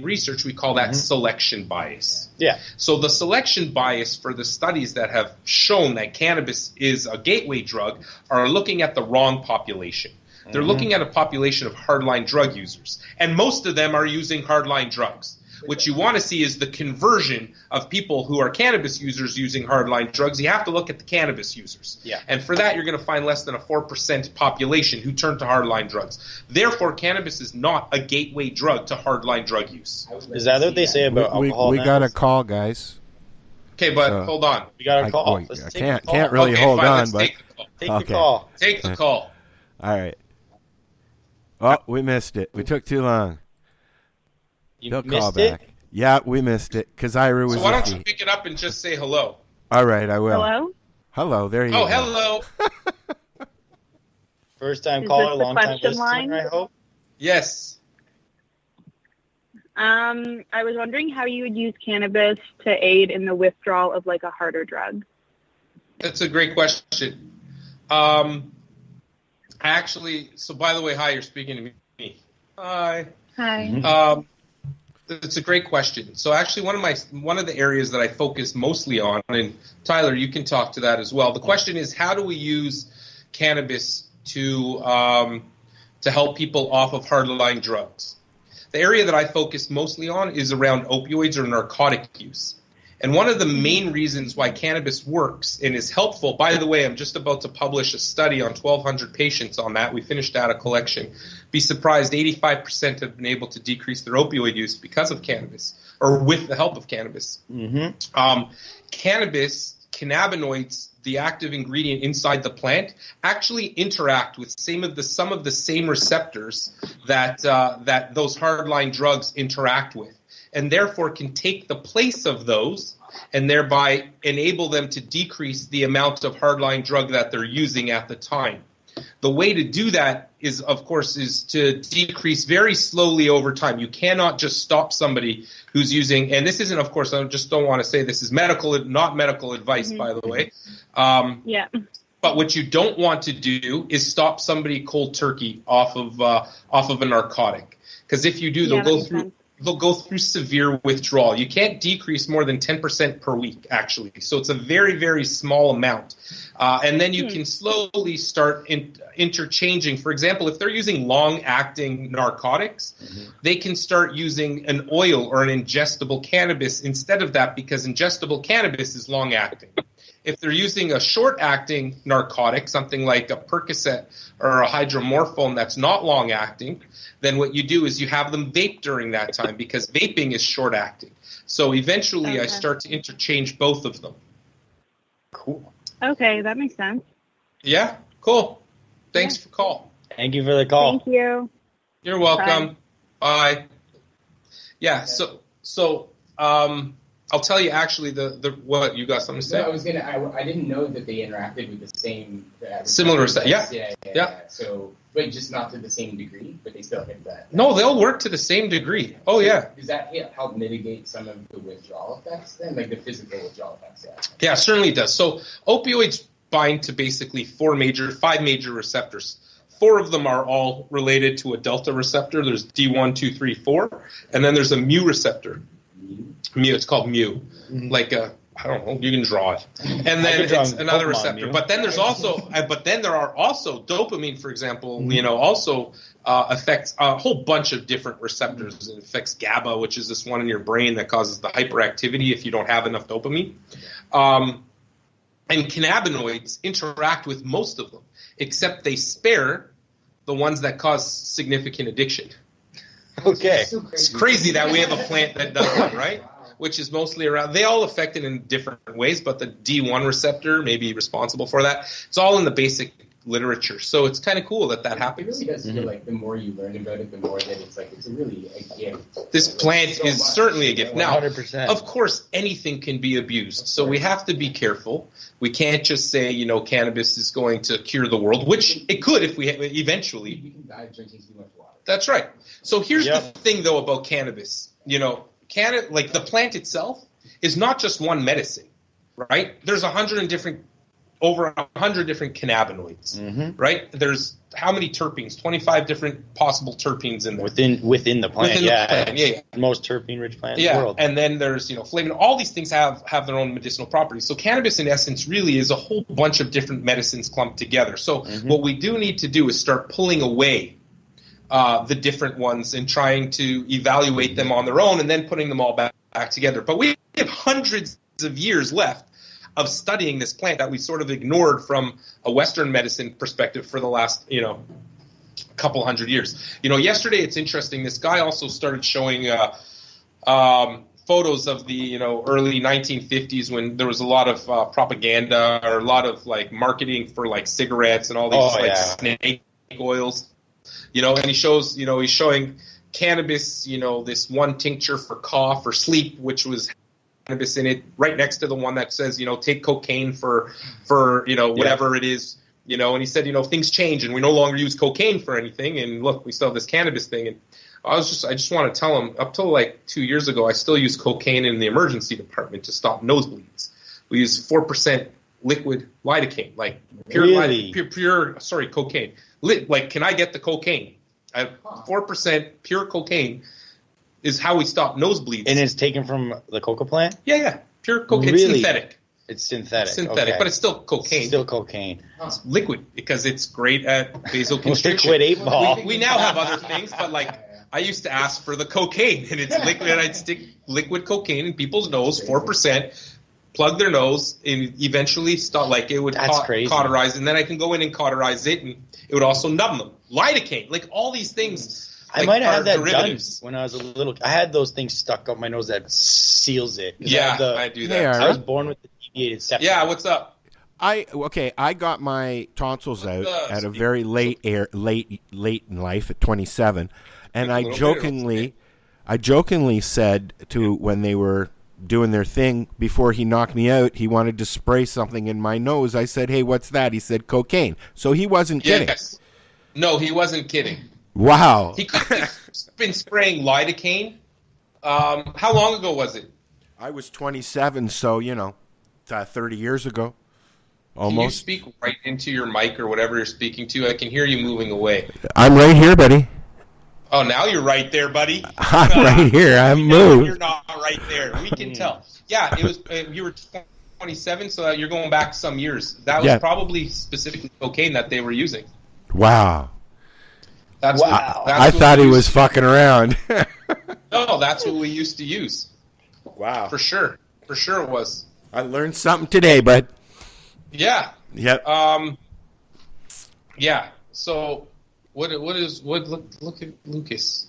research, we call that selection bias. Yeah. So the selection bias for the studies that have shown that cannabis is a gateway drug are looking at the wrong population. They're looking at a population of hardline drug users, and most of them are using hardline drugs. What you want to see is the conversion of people who are cannabis users using hardline drugs. You have to look at the cannabis users. Yeah. And for that, you're going to find less than a 4% population who turn to hardline drugs. Therefore, cannabis is not a gateway drug to hardline drug use. Is that what they say about alcohol? We got a call, guys. Okay, but hold on. We got a call. I can't really Okay, hold fine, on, let's but take the call. Take the call. Take the call. All right. Oh, we missed it. We took too long. They'll call back. Yeah, we missed it because Ira was. So why don't you pick it up and just say hello? All right, I will. Hello? Hello, there you go. Oh, hello. First time Is caller, this the long time question listener, line? I hope. Yes. I was wondering how you would use cannabis to aid in the withdrawal of like a harder drug. That's a great question. So by the way, hi, you're speaking to me. Hi. Hi. It's a great question. So actually, one of the areas that I focus mostly on, and Tyler, you can talk to that as well. The question is, how do we use cannabis to help people off of hardline drugs? The area that I focus mostly on is around opioids or narcotic use. And one of the main reasons why cannabis works and is helpful, by the way, I'm just about to publish a study on 1,200 patients on that. We finished data collection. Be surprised, 85% have been able to decrease their opioid use because of cannabis, or with the help of cannabis. Cannabinoids, the active ingredient inside the plant, actually interact with some of the same receptors that those hardline drugs interact with, and therefore can take the place of those and thereby enable them to decrease the amount of hardline drug that they're using at the time. The way to do that is to decrease very slowly over time. You cannot just stop somebody who's using, and this isn't, of course, I just don't want to say this is not medical advice, by the way. But what you don't want to do is stop somebody cold turkey off of a narcotic, because if you do, they'll go through severe withdrawal. You can't decrease more than 10% per week, actually. So it's a very, very small amount. And then you can slowly start interchanging. For example, if they're using long-acting narcotics, they can start using an oil or an ingestible cannabis instead of that, because ingestible cannabis is long-acting. If they're using a short-acting narcotic, something like a Percocet or a hydromorphone that's not long-acting, then what you do is you have them vape during that time, because vaping is short-acting. So eventually I start to interchange both of them. Cool. Okay, that makes sense. Yeah, cool. Thanks for call. Thank you for the call. Thank you. You're welcome. Bye. Yeah, so I'll tell you actually the what you got something to say. No, I didn't know that they interacted with the same similar stuff. Yeah. So, but just not to the same degree, but they still hit that. No, they'll work to the same degree. Oh, yeah. Does that help mitigate some of the withdrawal effects then, like the physical withdrawal effects? Yeah, certainly it does. So opioids bind to basically five major receptors. 4 of them are all related to a delta receptor. There's D1, 2, 3, 4, and then there's a mu receptor. Mu, it's called mu, like I don't know, you can draw it, and then it's another receptor. But then there are also dopamine, for example. Also affects a whole bunch of different receptors. It affects GABA, which is this one in your brain that causes the hyperactivity if you don't have enough dopamine. And cannabinoids interact with most of them, except they spare the ones that cause significant addiction. Okay. It's crazy that we have a plant that does that, right? Which is mostly around, they all affect it in different ways, but the D1 receptor may be responsible for that. It's all in the basic literature. So it's kind of cool that happens. It really does feel like the more you learn about it, the more that it's really a gift. This plant is certainly a gift. Now, 100%. Of course, anything can be abused. So we have to be careful. We can't just say, cannabis is going to cure the world, which it could if we eventually. You can die drinking too much water. That's right. So here's the thing, though, about cannabis. Like the plant itself is not just one medicine, right? There's over 100 different cannabinoids, right? There's how many terpenes? 25 different possible terpenes in there. Within the plant, the plant. Most terpene-rich plant in the world. And then there's, flamin. All these things have their own medicinal properties. So cannabis, in essence, really is a whole bunch of different medicines clumped together. So what we do need to do is start pulling away the different ones and trying to evaluate them on their own and then putting them all back together. But we have hundreds of years left of studying this plant that we sort of ignored from a Western medicine perspective for the last, couple hundred years. Yesterday, it's interesting, this guy also started showing photos of the, early 1950s when there was a lot of propaganda or a lot of marketing for cigarettes and all these snake oils. And he shows, he's showing cannabis, this one tincture for cough or sleep, which was cannabis in it, right next to the one that says, take cocaine for whatever it is, and he said, things change and we no longer use cocaine for anything. And look, we still have this cannabis thing. And I just want to tell him, up till 2 years ago, I still use cocaine in the emergency department to stop nosebleeds. We use 4% liquid lidocaine, pure cocaine. Can I get the cocaine? 4% pure cocaine is how we stop nosebleeds. And it's taken from the coca plant? Yeah. Pure cocaine. Really? It's synthetic. It's synthetic. Okay. But it's still cocaine. Still cocaine. It's liquid because it's great at vasoconstriction. Liquid 8-ball. We now have other things, but I used to ask for the cocaine, and it's liquid, and I'd stick liquid cocaine in people's nose, 4%, plug their nose, and eventually stop. Like it would cauterize, and then I can go in and cauterize it, and it would also numb them. Lidocaine, like all these things. I might have had that done when I was a little. I had those things stuck up my nose that seals it. Yeah, I do that. I was born with the deviated septum. Yeah, what's up? I got my tonsils out at a very late in life at 27, and I jokingly said to when they were doing their thing before he knocked me out, he wanted to spray something in my nose. I said, "Hey, what's that?" He said, "Cocaine." So he wasn't kidding. Yes. No, he wasn't kidding. Wow. He could have been spraying lidocaine. How long ago was it? I was 27, so 30 years ago. Almost. Can you speak right into your mic or whatever you're speaking to? I can hear you moving away. I'm right here, buddy. Oh, now you're right there, buddy. I'm right here. I'm moved. You're not right there. We can tell. Yeah, it was. You were 27, so you're going back some years. That was probably specifically cocaine that they were using. Wow. Wow. I thought he was fucking around. No, that's what we used to use. Wow. For sure. For sure it was. I learned something today, bud. Yeah. Yep. Yeah. So look at Lucas.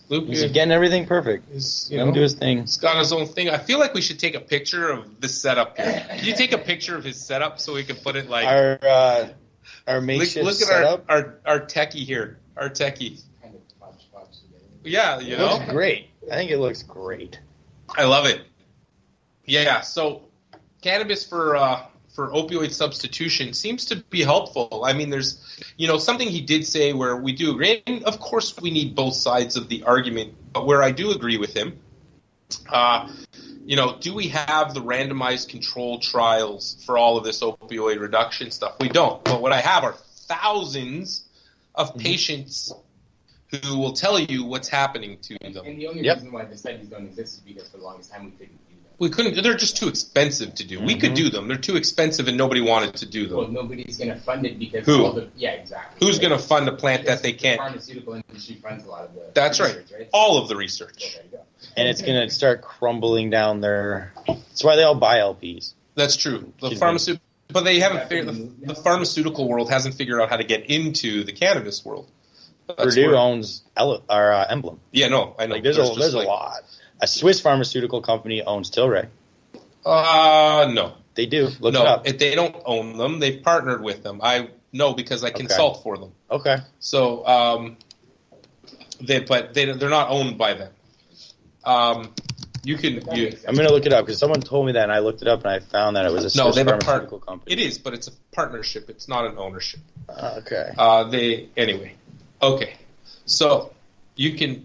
He's getting everything perfect. He's do his thing. He's got his own thing. I feel like we should take a picture of this setup here. Can you take a picture of his setup so we can put it like our makeshift look at setup? our techie here. Our techie. Yeah, It looks great. I think it looks great. I love it. Yeah, so cannabis for opioid substitution seems to be helpful. I mean, there's, something he did say where we do agree. And of course, we need both sides of the argument, but where I do agree with him, do we have the randomized controlled trials for all of this opioid reduction stuff? We don't. But what I have are thousands of patients who will tell you what's happening to them. And the only reason why the studies don't exist is because for the longest time we couldn't do them. We couldn't. They're just too expensive to do. We could do them. They're too expensive, and nobody wanted to do them. Well, nobody's going to fund it because exactly. Who's going to fund a plant that they can't? The pharmaceutical industry funds a lot of the That's research, right. All of the research. And it's going to start crumbling down there. That's why they all buy LPs. That's true. But they haven't figured. The pharmaceutical world hasn't figured out how to get into the cannabis world. Purdue owns Emblem. Yeah, no, I know. There's a lot. A Swiss pharmaceutical company owns Tilray. No. They do. Look it up. They don't own them. They've partnered with them. I know because I consult for them. Okay. So, they're not owned by them. I'm going to look it up because someone told me that, and I looked it up, and I found that it was a Swiss pharmaceutical company. It is, but it's a partnership. It's not an ownership. Okay. Anyway. Okay. So, you can,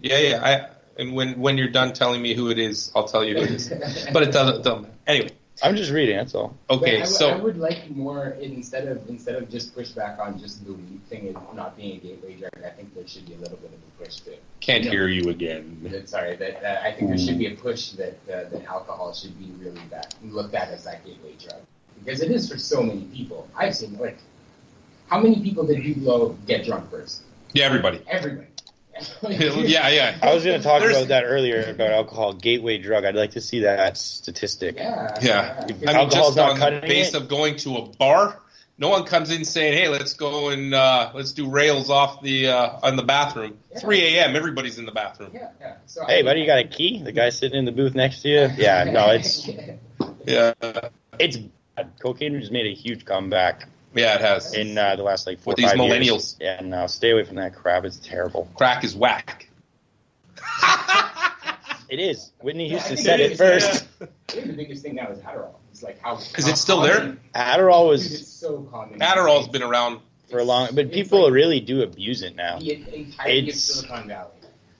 and when you're done telling me who it is, I'll tell you who it is. But it doesn't. Anyway. I'm just reading, that's all. Okay, I would like more, instead of just push back on just the weed thing and not being a gateway drug, I think there should be a little bit of a push to... Can't hear you again. Sorry, I think there should be a push that alcohol should be really looked at as that gateway drug. Because it is for so many people. I've seen, how many people did you get drunk first? Yeah, everybody. Yeah. I was going to talk about that earlier about alcohol, gateway drug. I'd like to see that statistic. Yeah. I mean, just on the base of going to a bar, no one comes in saying, "Hey, let's go and let's do rails off the on the bathroom." 3 a.m. Everybody's in the bathroom. Yeah. So hey, buddy, you got a key? The guy sitting in the booth next to you? Yeah. No, it's bad. Cocaine just made a huge comeback. Yeah, it has. In the last 4 or 5 years. With these millennials. Yeah, no, stay away from that crap. It's terrible. Crack is whack. It is. Whitney Houston said it first. I think the biggest thing now is Adderall. It's how... Is it still there? Adderall was... It's so common. Adderall's been around for a long... But people really do abuse it now. The entirety of Silicon Valley.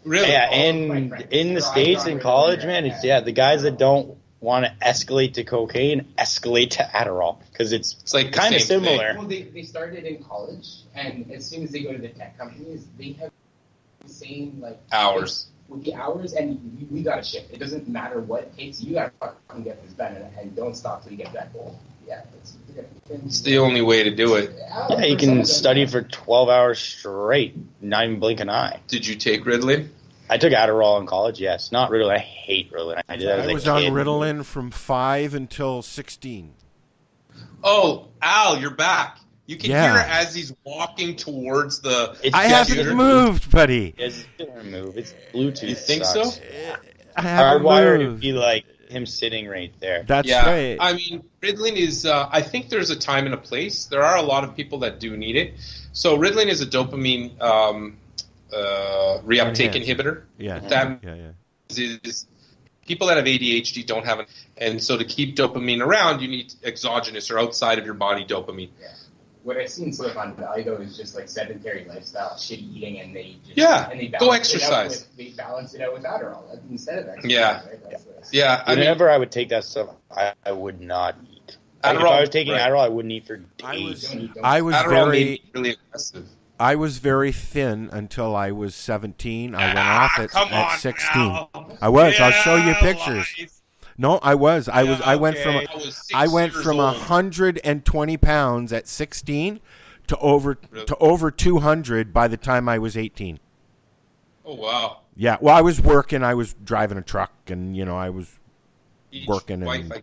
Really? Yeah, in the States, in college, man, it's... Yeah, the guys that don't want to escalate to cocaine, escalate to Adderall. Because it's kind of similar. Well, they started in college, and as soon as they go to the tech companies, they have the same, hours. With the hours, and we got to shift. It doesn't matter what it takes. You got to fucking get this done, and don't stop till you get that goal. Yeah. It's the only way to do it. Yeah, you can study for 12 hours straight, not even blink an eye. Did you take Ridley? I took Adderall in college, yes. Not Ritalin. I hate Ritalin. I did that as I a was kid. on Ritalin from 5 until 16. Oh, Al, you're back. You can Yeah. hear as he's walking towards the. I haven't moved, buddy. It's gonna move. It's Bluetooth. You think sucks. so? I haven't Hardwired would moved. be like him sitting right there. That's Yeah, right. I mean, Ritalin is. I think there's a time and a place. There are a lot of people that do need it. So Ritalin is a dopamine reuptake Enhancer. inhibitor. Yeah. That Yeah. is people that have ADHD don't have it, and so to keep dopamine around, you need exogenous or outside of your body dopamine. Yeah. What I've seen Silicon Valley though is just like sedentary lifestyle, shitty eating, and they just and they go exercise. They balance it out with Adderall instead of exercise. Yeah. Right? That's what I see. Yeah, I mean, Whenever I would take that stuff, I would not eat. Like, if Adderall- I was taking right. Adderall, I wouldn't eat for days. I was Adderall made very me really aggressive. I was very thin until I was 17. I went off at 16. Al. I was. I'll show you Yeah, pictures. lies. No, I was. I was. I went from. okay. I was 6 I went years from old. 120 pounds at 16 to over 200 by the time I was 18. Oh wow! Yeah. Well, I was working. I was driving a truck, and I was Each working wife and. I-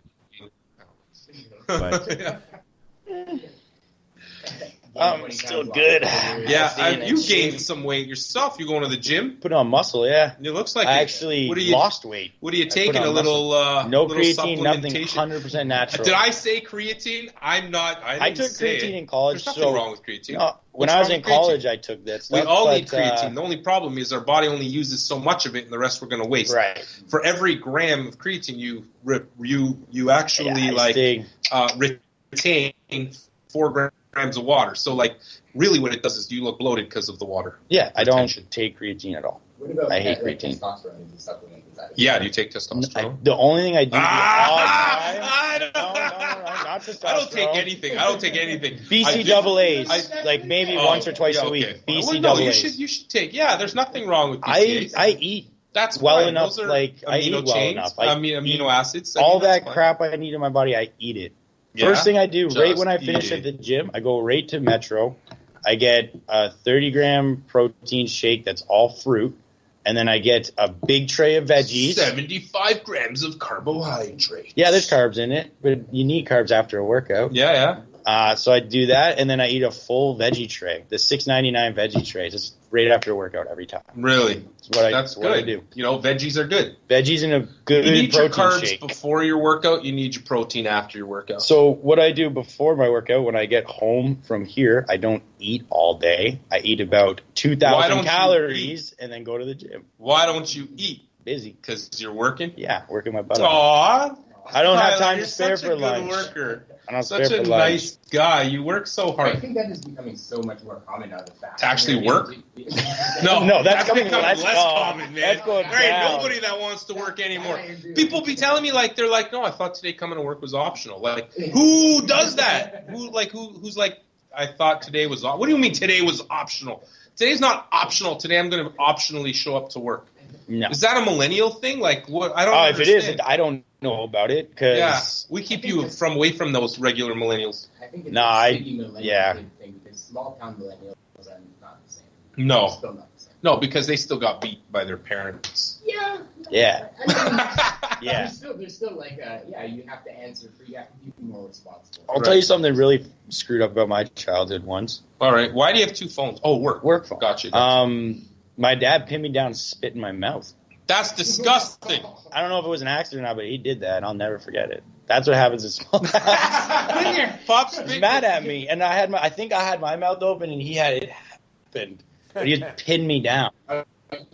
But- yeah, Still good. you gained some weight yourself. You going to the gym? Put on muscle, yeah. It looks like I it. actually What are you, lost weight. What are you I put taking? on A little no little creatine, nothing. supplementation? 100% natural. Did I say creatine? I'm not. I took creatine in college. There's nothing so wrong with creatine. No, when What's I was wrong in with creatine? college, I took that stuff. We all but, need creatine. The only problem is our body only uses so much of it, and the rest we're going to waste. Right. For every gram of creatine, you actually retain 4 grams of water. So really, what it does is you look bloated because of the water. Yeah, I retention. don't take creatine at all. What about I hate like creatine. testosterone as a supplement? Is that Yeah, do you take testosterone? The only thing I do all the I time. don't- No, not testosterone. I don't take anything. I don't take anything. BCAAs, I- like maybe Oh, once or twice yeah, a week. okay. BCAAs. Well, no, you should take. Yeah, there's nothing wrong with BCAAs. I eat That's well fine. enough. Those are Like I eat amino well chains, enough. I amino eat acids. all that's that fine. crap I need in my body. I eat it. Yeah? First thing I do, right Just when I eat finish it. at the gym, I go right to Metro. I get a 30-gram protein shake that's all fruit, and then I get a big tray of veggies. 75 grams of carbohydrate. Yeah, there's carbs in it, but you need carbs after a workout. Yeah. So I do that, and then I eat a full veggie tray, the $6.99 veggie tray, just right after a workout every time. Really? That's good. what I do. Veggies are good. Veggies and a good You need your protein carbs shake. before your workout. You need your protein after your workout. So what I do before my workout, when I get home from here, I don't eat all day. I eat about Why 2,000 don't you calories and then go to the gym. Why don't you eat? Busy. Because you're working? Yeah, working my butt off. Aw. I don't have Tyler, time to you're spare such for a good lunch. worker. I don't Such spare a for lunch. nice guy. You work so I hard. think that is becoming so much more common now. The fact To actually work? No. No, that's coming becoming less common, man. That's going There ain't down. nobody that wants to work anymore. I agree. People be telling me they're like, no, I thought today coming to work was optional. Like, who does that? Who's like, I thought today was. What do you mean today was optional? Today's not optional. Today I'm going to optionally show up to work. No. Is that a millennial thing? Like, what? I don't. Oh, if it is, understand. I don't know about it because Yeah, we keep you away from those regular millennials. I think it's Nah, a sticky millennial thing because small town millennials are not the same. No. Still not the same. No, because they still got beat by their parents. Yeah. Yeah. I mean, Yeah. There's still like, you have to answer for, you have to be more responsible. I'll tell you something really screwed up about my childhood once. All right. Why do you have 2 phones? Oh, work phone. Gotcha. My dad pinned me down and spit in my mouth. That's disgusting. I don't know if it was an accident or not, but he did that, and I'll never forget it. That's what happens in small towns. Pop's He's mad at me, and I think I had my mouth open, and he had it happened. But he just pinned me down, and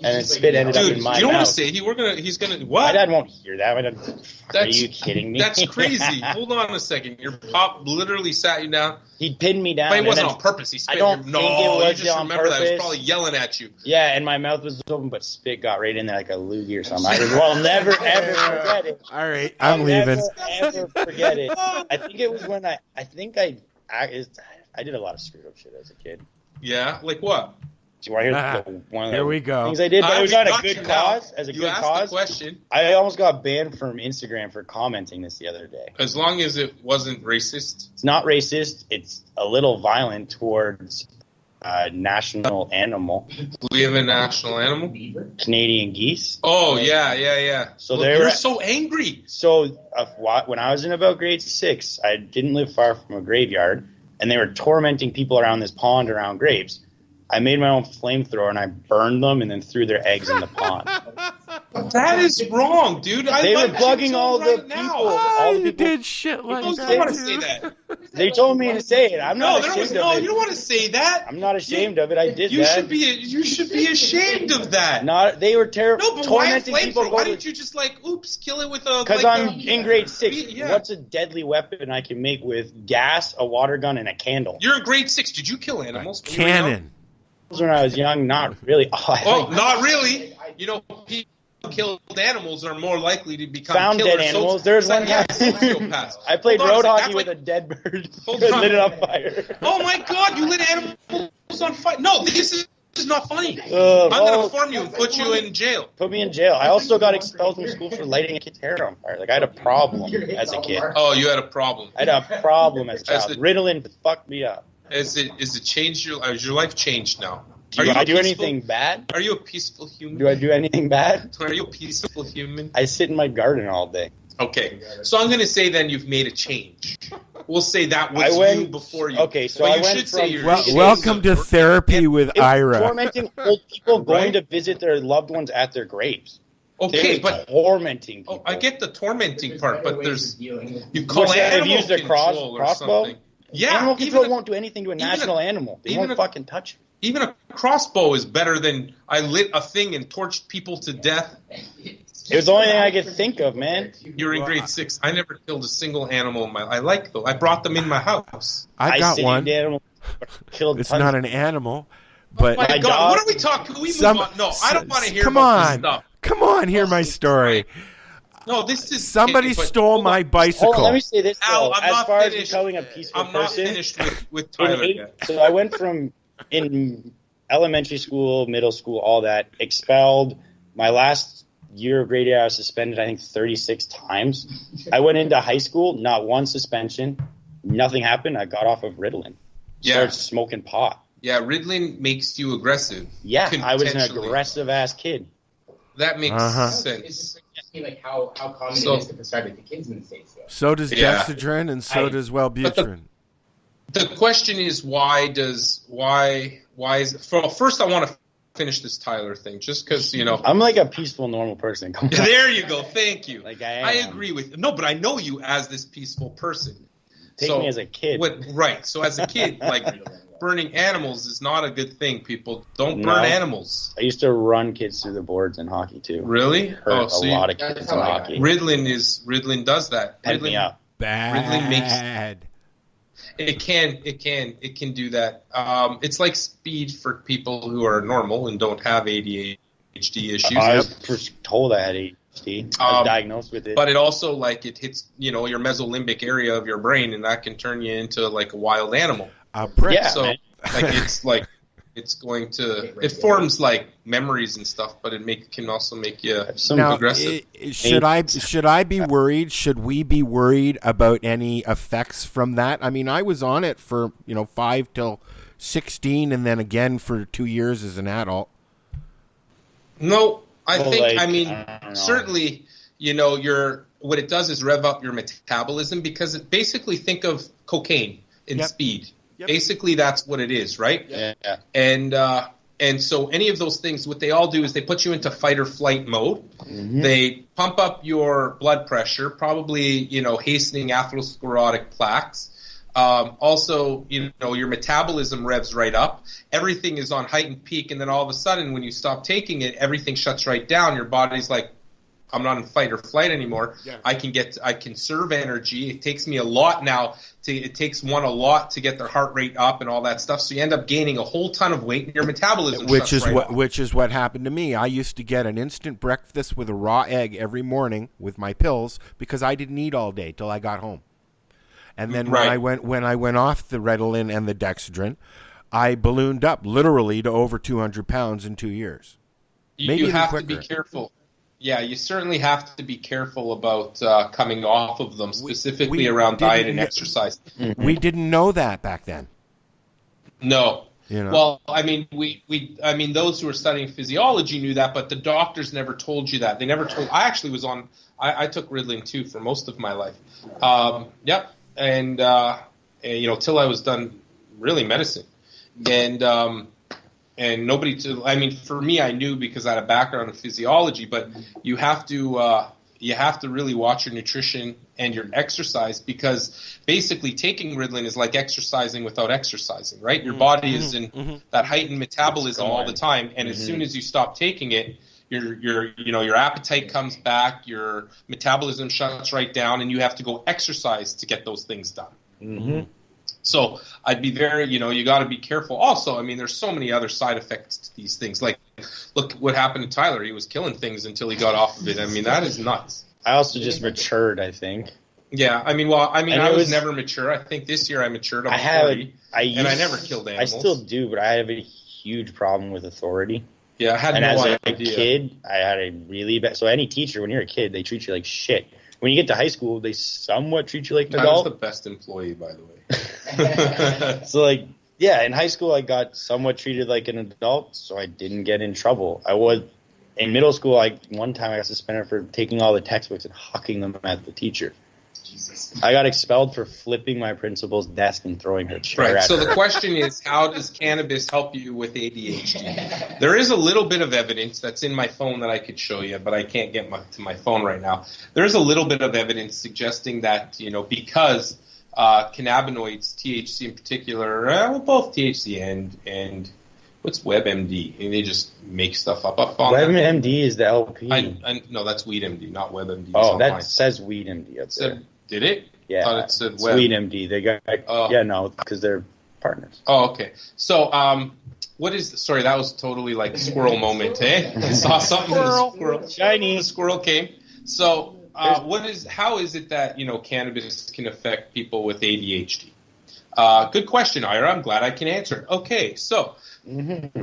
then spit ended up Dude, in my you don't want mouth. to say he's gonna My what? dad won't hear that. My dad, are That's- you kidding me? That's crazy. Hold on a second. Your pop literally sat you down. He pinned me down. But it and wasn't then- on purpose. He spit I don't in your, think it no, was you just on remember that. He was purpose. probably yelling at you. Yeah, and my mouth was open, but spit got right in there like a loogie or something. I'll never, ever forget it. All right, I'll I'm leaving. Never, ever forget it. I think it was when I did a lot of screwed up shit as a kid. Yeah? Like what? Do you want to hear one of the Here we go. things I did? But it was on a got good you now. cause. As a You good asked cause. the question. I almost got banned from Instagram for commenting this the other day. As long as it wasn't racist. It's not racist. It's a little violent towards national animal. We have a national animal? Canadian geese. Oh, yeah. So Look, you're so angry. So when I was in about grade 6, I didn't live far from a graveyard, and they were tormenting people around this pond around graves. I made my own flamethrower, and I burned them and then threw their eggs in the pond. That is wrong, dude. They were bugging all the people. All the people did shit like that. I don't want to say that. They told me to say it. I'm not ashamed of it. You don't want to say that. I'm not ashamed of it. I did that. You should be ashamed of that. They were terrible. No, but tormenting why people. Why didn't you just kill it with a? Because I'm in grade 6. Yeah. What's a deadly weapon I can make with gas, a water gun, and a candle? You're in grade 6. Did you kill animals? Cannon. When I was young, not really. Not really. People killed animals are more likely to become found killers. Dead animals. There's one time I played road hockey with a dead bird. Lit it on fire. Oh my God! You lit animals on fire. No, this is not funny. I'm gonna form you and put you in jail. Put me in jail. I also got expelled from school for lighting a kid's hair on fire. I had a problem as a kid. Oh, you had a problem. I had a problem as a child. Ritalin fucked me up. Is it changed has your life changed now? Do I do anything bad? Are you a peaceful human? Do I do anything bad? Are you a peaceful human? I sit in my garden all day. Okay, so I'm going to say then you've made a change. We'll say that was you before you. Okay, so I went from... welcome to therapy with Ira. Tormenting old people going to visit their loved ones at their graves. Okay, but tormenting people. I get the tormenting part, but there's you call animal used a crossbow. Yeah, animal control won't do anything to a national animal. They won't fucking touch it. Even a crossbow is better than I lit a thing and torched people to death. It was the only thing I could think of, man. You're in grade 6. I never killed a single animal in my life. I like though. I brought them in my house. I got one. Killed it's not an animal, but oh my God, what are we talking? Can we move on? No, I don't want to hear about this stuff. Come on, hear my story. No, this is somebody stole my bicycle. Hold on, let me say this. Al, as far as becoming a peaceful person, I'm not finished with Tyler yet. So I went from in elementary school, middle school, all that, expelled. My last year of grade 8, I was suspended, I think, 36 times. I went into high school, not one suspension. Nothing happened. I got off of Ritalin. Started smoking pot. Yeah, Ritalin makes you aggressive. Yeah, I was an aggressive-ass kid. That makes sense. Like how common it is to prescribe it to kids in the States, though. So does Dexedrine, and so does Wellbutrin. The question is, why is first I want to finish this Tyler thing, just because, I'm like a peaceful, normal person. There you go. Thank you. Like I agree with no, but I know you as this peaceful person. Take me as a kid. Right. So as a kid, burning animals is not a good thing, people. Don't burn animals. I used to run kids through the boards in hockey, too. Really? Hurt a lot of kids in hockey. Ritalin does that. Pent me up. Bad. Ritalin makes... It can do that. It's like speed for people who are normal and don't have ADHD issues. I was told I had ADHD. I was diagnosed with it. But it also it hits your mesolimbic area of your brain, and that can turn you into a wild animal. Yeah, so it's going to it forms memories and stuff, but it can also make you aggressive. Should I be worried? Should we be worried about any effects from that? I mean, I was on it for 5 till 16, and then again for 2 years as an adult. No, I think certainly what it does is rev up your metabolism, because it basically, think of cocaine in speed. Yep. Basically, that's what it is, right? Yeah. And so any of those things, what they all do is they put you into fight or flight mode. Mm-hmm. They pump up your blood pressure, probably, hastening atherosclerotic plaques. Also, your metabolism revs right up. Everything is on heightened peak, and then all of a sudden, when you stop taking it, everything shuts right down. Your body's like, I'm not in fight or flight anymore. Yeah. I can conserve energy. It takes me a lot now. It takes one a lot to get their heart rate up and all that stuff. So you end up gaining a whole ton of weight, and your metabolism which is what happened to me. I used to get an instant breakfast with a raw egg every morning with my pills, because I didn't eat all day till I got home. And then when I went off the Ritalin and the Dexedrine, I ballooned up literally to over 200 pounds in 2 years. You have to be careful. Yeah, you certainly have to be careful about coming off of them, specifically around diet and exercise. We didn't know that back then. No. You know? Well, I mean, those who are studying physiology knew that, but the doctors never told you that. They never told. I actually was on. I took Ritalin too for most of my life. Yep, and till I was done really medicine, and nobody. I mean, for me, I knew because I had a background in physiology, but you have to really watch your nutrition and your exercise, because basically taking Ritalin is like exercising without exercising, right? Your body is in that heightened metabolism all the time, and as soon as you stop taking it, your appetite comes back, your metabolism shuts right down, and you have to go exercise to get those things done. So I'd be very, you got to be careful. Also, I mean, there's so many other side effects to these things. Like, look what happened to Tyler. He was killing things until he got off of it. I mean, that is nuts. I also just matured, I think. Yeah, I was never mature. I think this year I matured. I'm 40, and I never killed animals. I still do, but I have a huge problem with authority. Yeah, I had and no as idea. a kid, I had a really bad. So any teacher, when you're a kid, they treat you like shit. When you get to high school, they somewhat treat you like an adult. I was the best employee, by the way. So in high school, I got somewhat treated like an adult, so I didn't get in trouble. I was in middle school. One time I got suspended for taking all the textbooks and hucking them at the teacher. Jesus. I got expelled for flipping my principal's desk and throwing her chair at her. So the question is, how does cannabis help you with ADHD? There is a little bit of evidence that's in my phone that I could show you, but I can't get to my phone right now. There's a little bit of evidence suggesting that, because cannabinoids, THC in particular, both THC and what's WebMD? And they just make stuff up on WebMD is the LP. No, that's WeedMD, not WebMD. Oh, that says WeedMD up there. Did it? Yeah, I thought it said Web. WeedMD. They got because they're partners. Oh, okay. So, sorry, that was totally like squirrel moment, eh? I saw something. Squirrel. Shiny. The squirrel came. So, how is it that, cannabis can affect people with ADHD? Good question, Ira. I'm glad I can answer it. Okay, so, part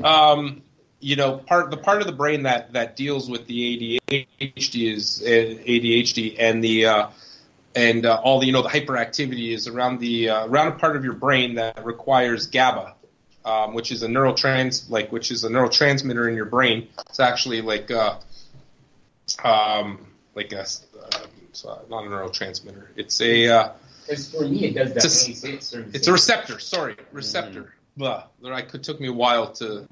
of the brain that deals with the ADHD is ADHD, and all the the hyperactivity is around around a part of your brain that requires GABA, which is a neurotransmitter in your brain. It's actually not a neurotransmitter. It's a for me, it does that. It's a receptor. Sorry, receptor. It took me a while to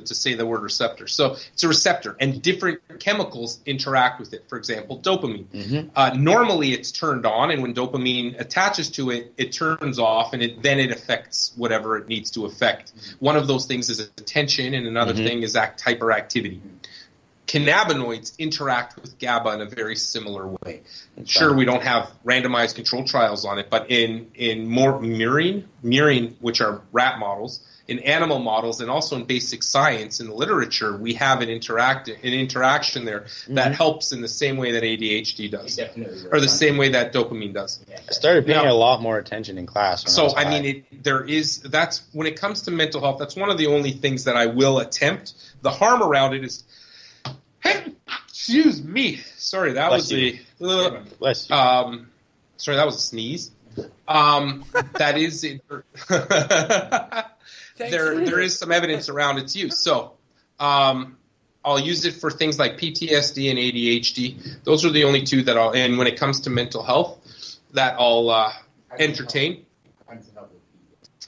say the word receptor. So it's a receptor, and different chemicals interact with it. For example, dopamine. Normally it's turned on, and when dopamine attaches to it, it turns off, and then it affects whatever it needs to affect. One of those things is attention, and another thing is hyperactivity. Cannabinoids interact with GABA in a very similar way. Sure, we don't have randomized control trials on it, but in more murine, which are rat models, in animal models, and also in basic science, in the literature, we have an interaction there that helps in the same way that ADHD does, or the same way that dopamine does. I started paying a lot more attention in class. That's when it comes to mental health, that's one of the only things that I will attempt. The harm around it is, excuse me, sorry, that was Bless you. Sorry, that was a sneeze. That is it. There is some evidence around its use. So I'll use it for things like PTSD and ADHD. Those are the only two that and when it comes to mental health, that I'll entertain.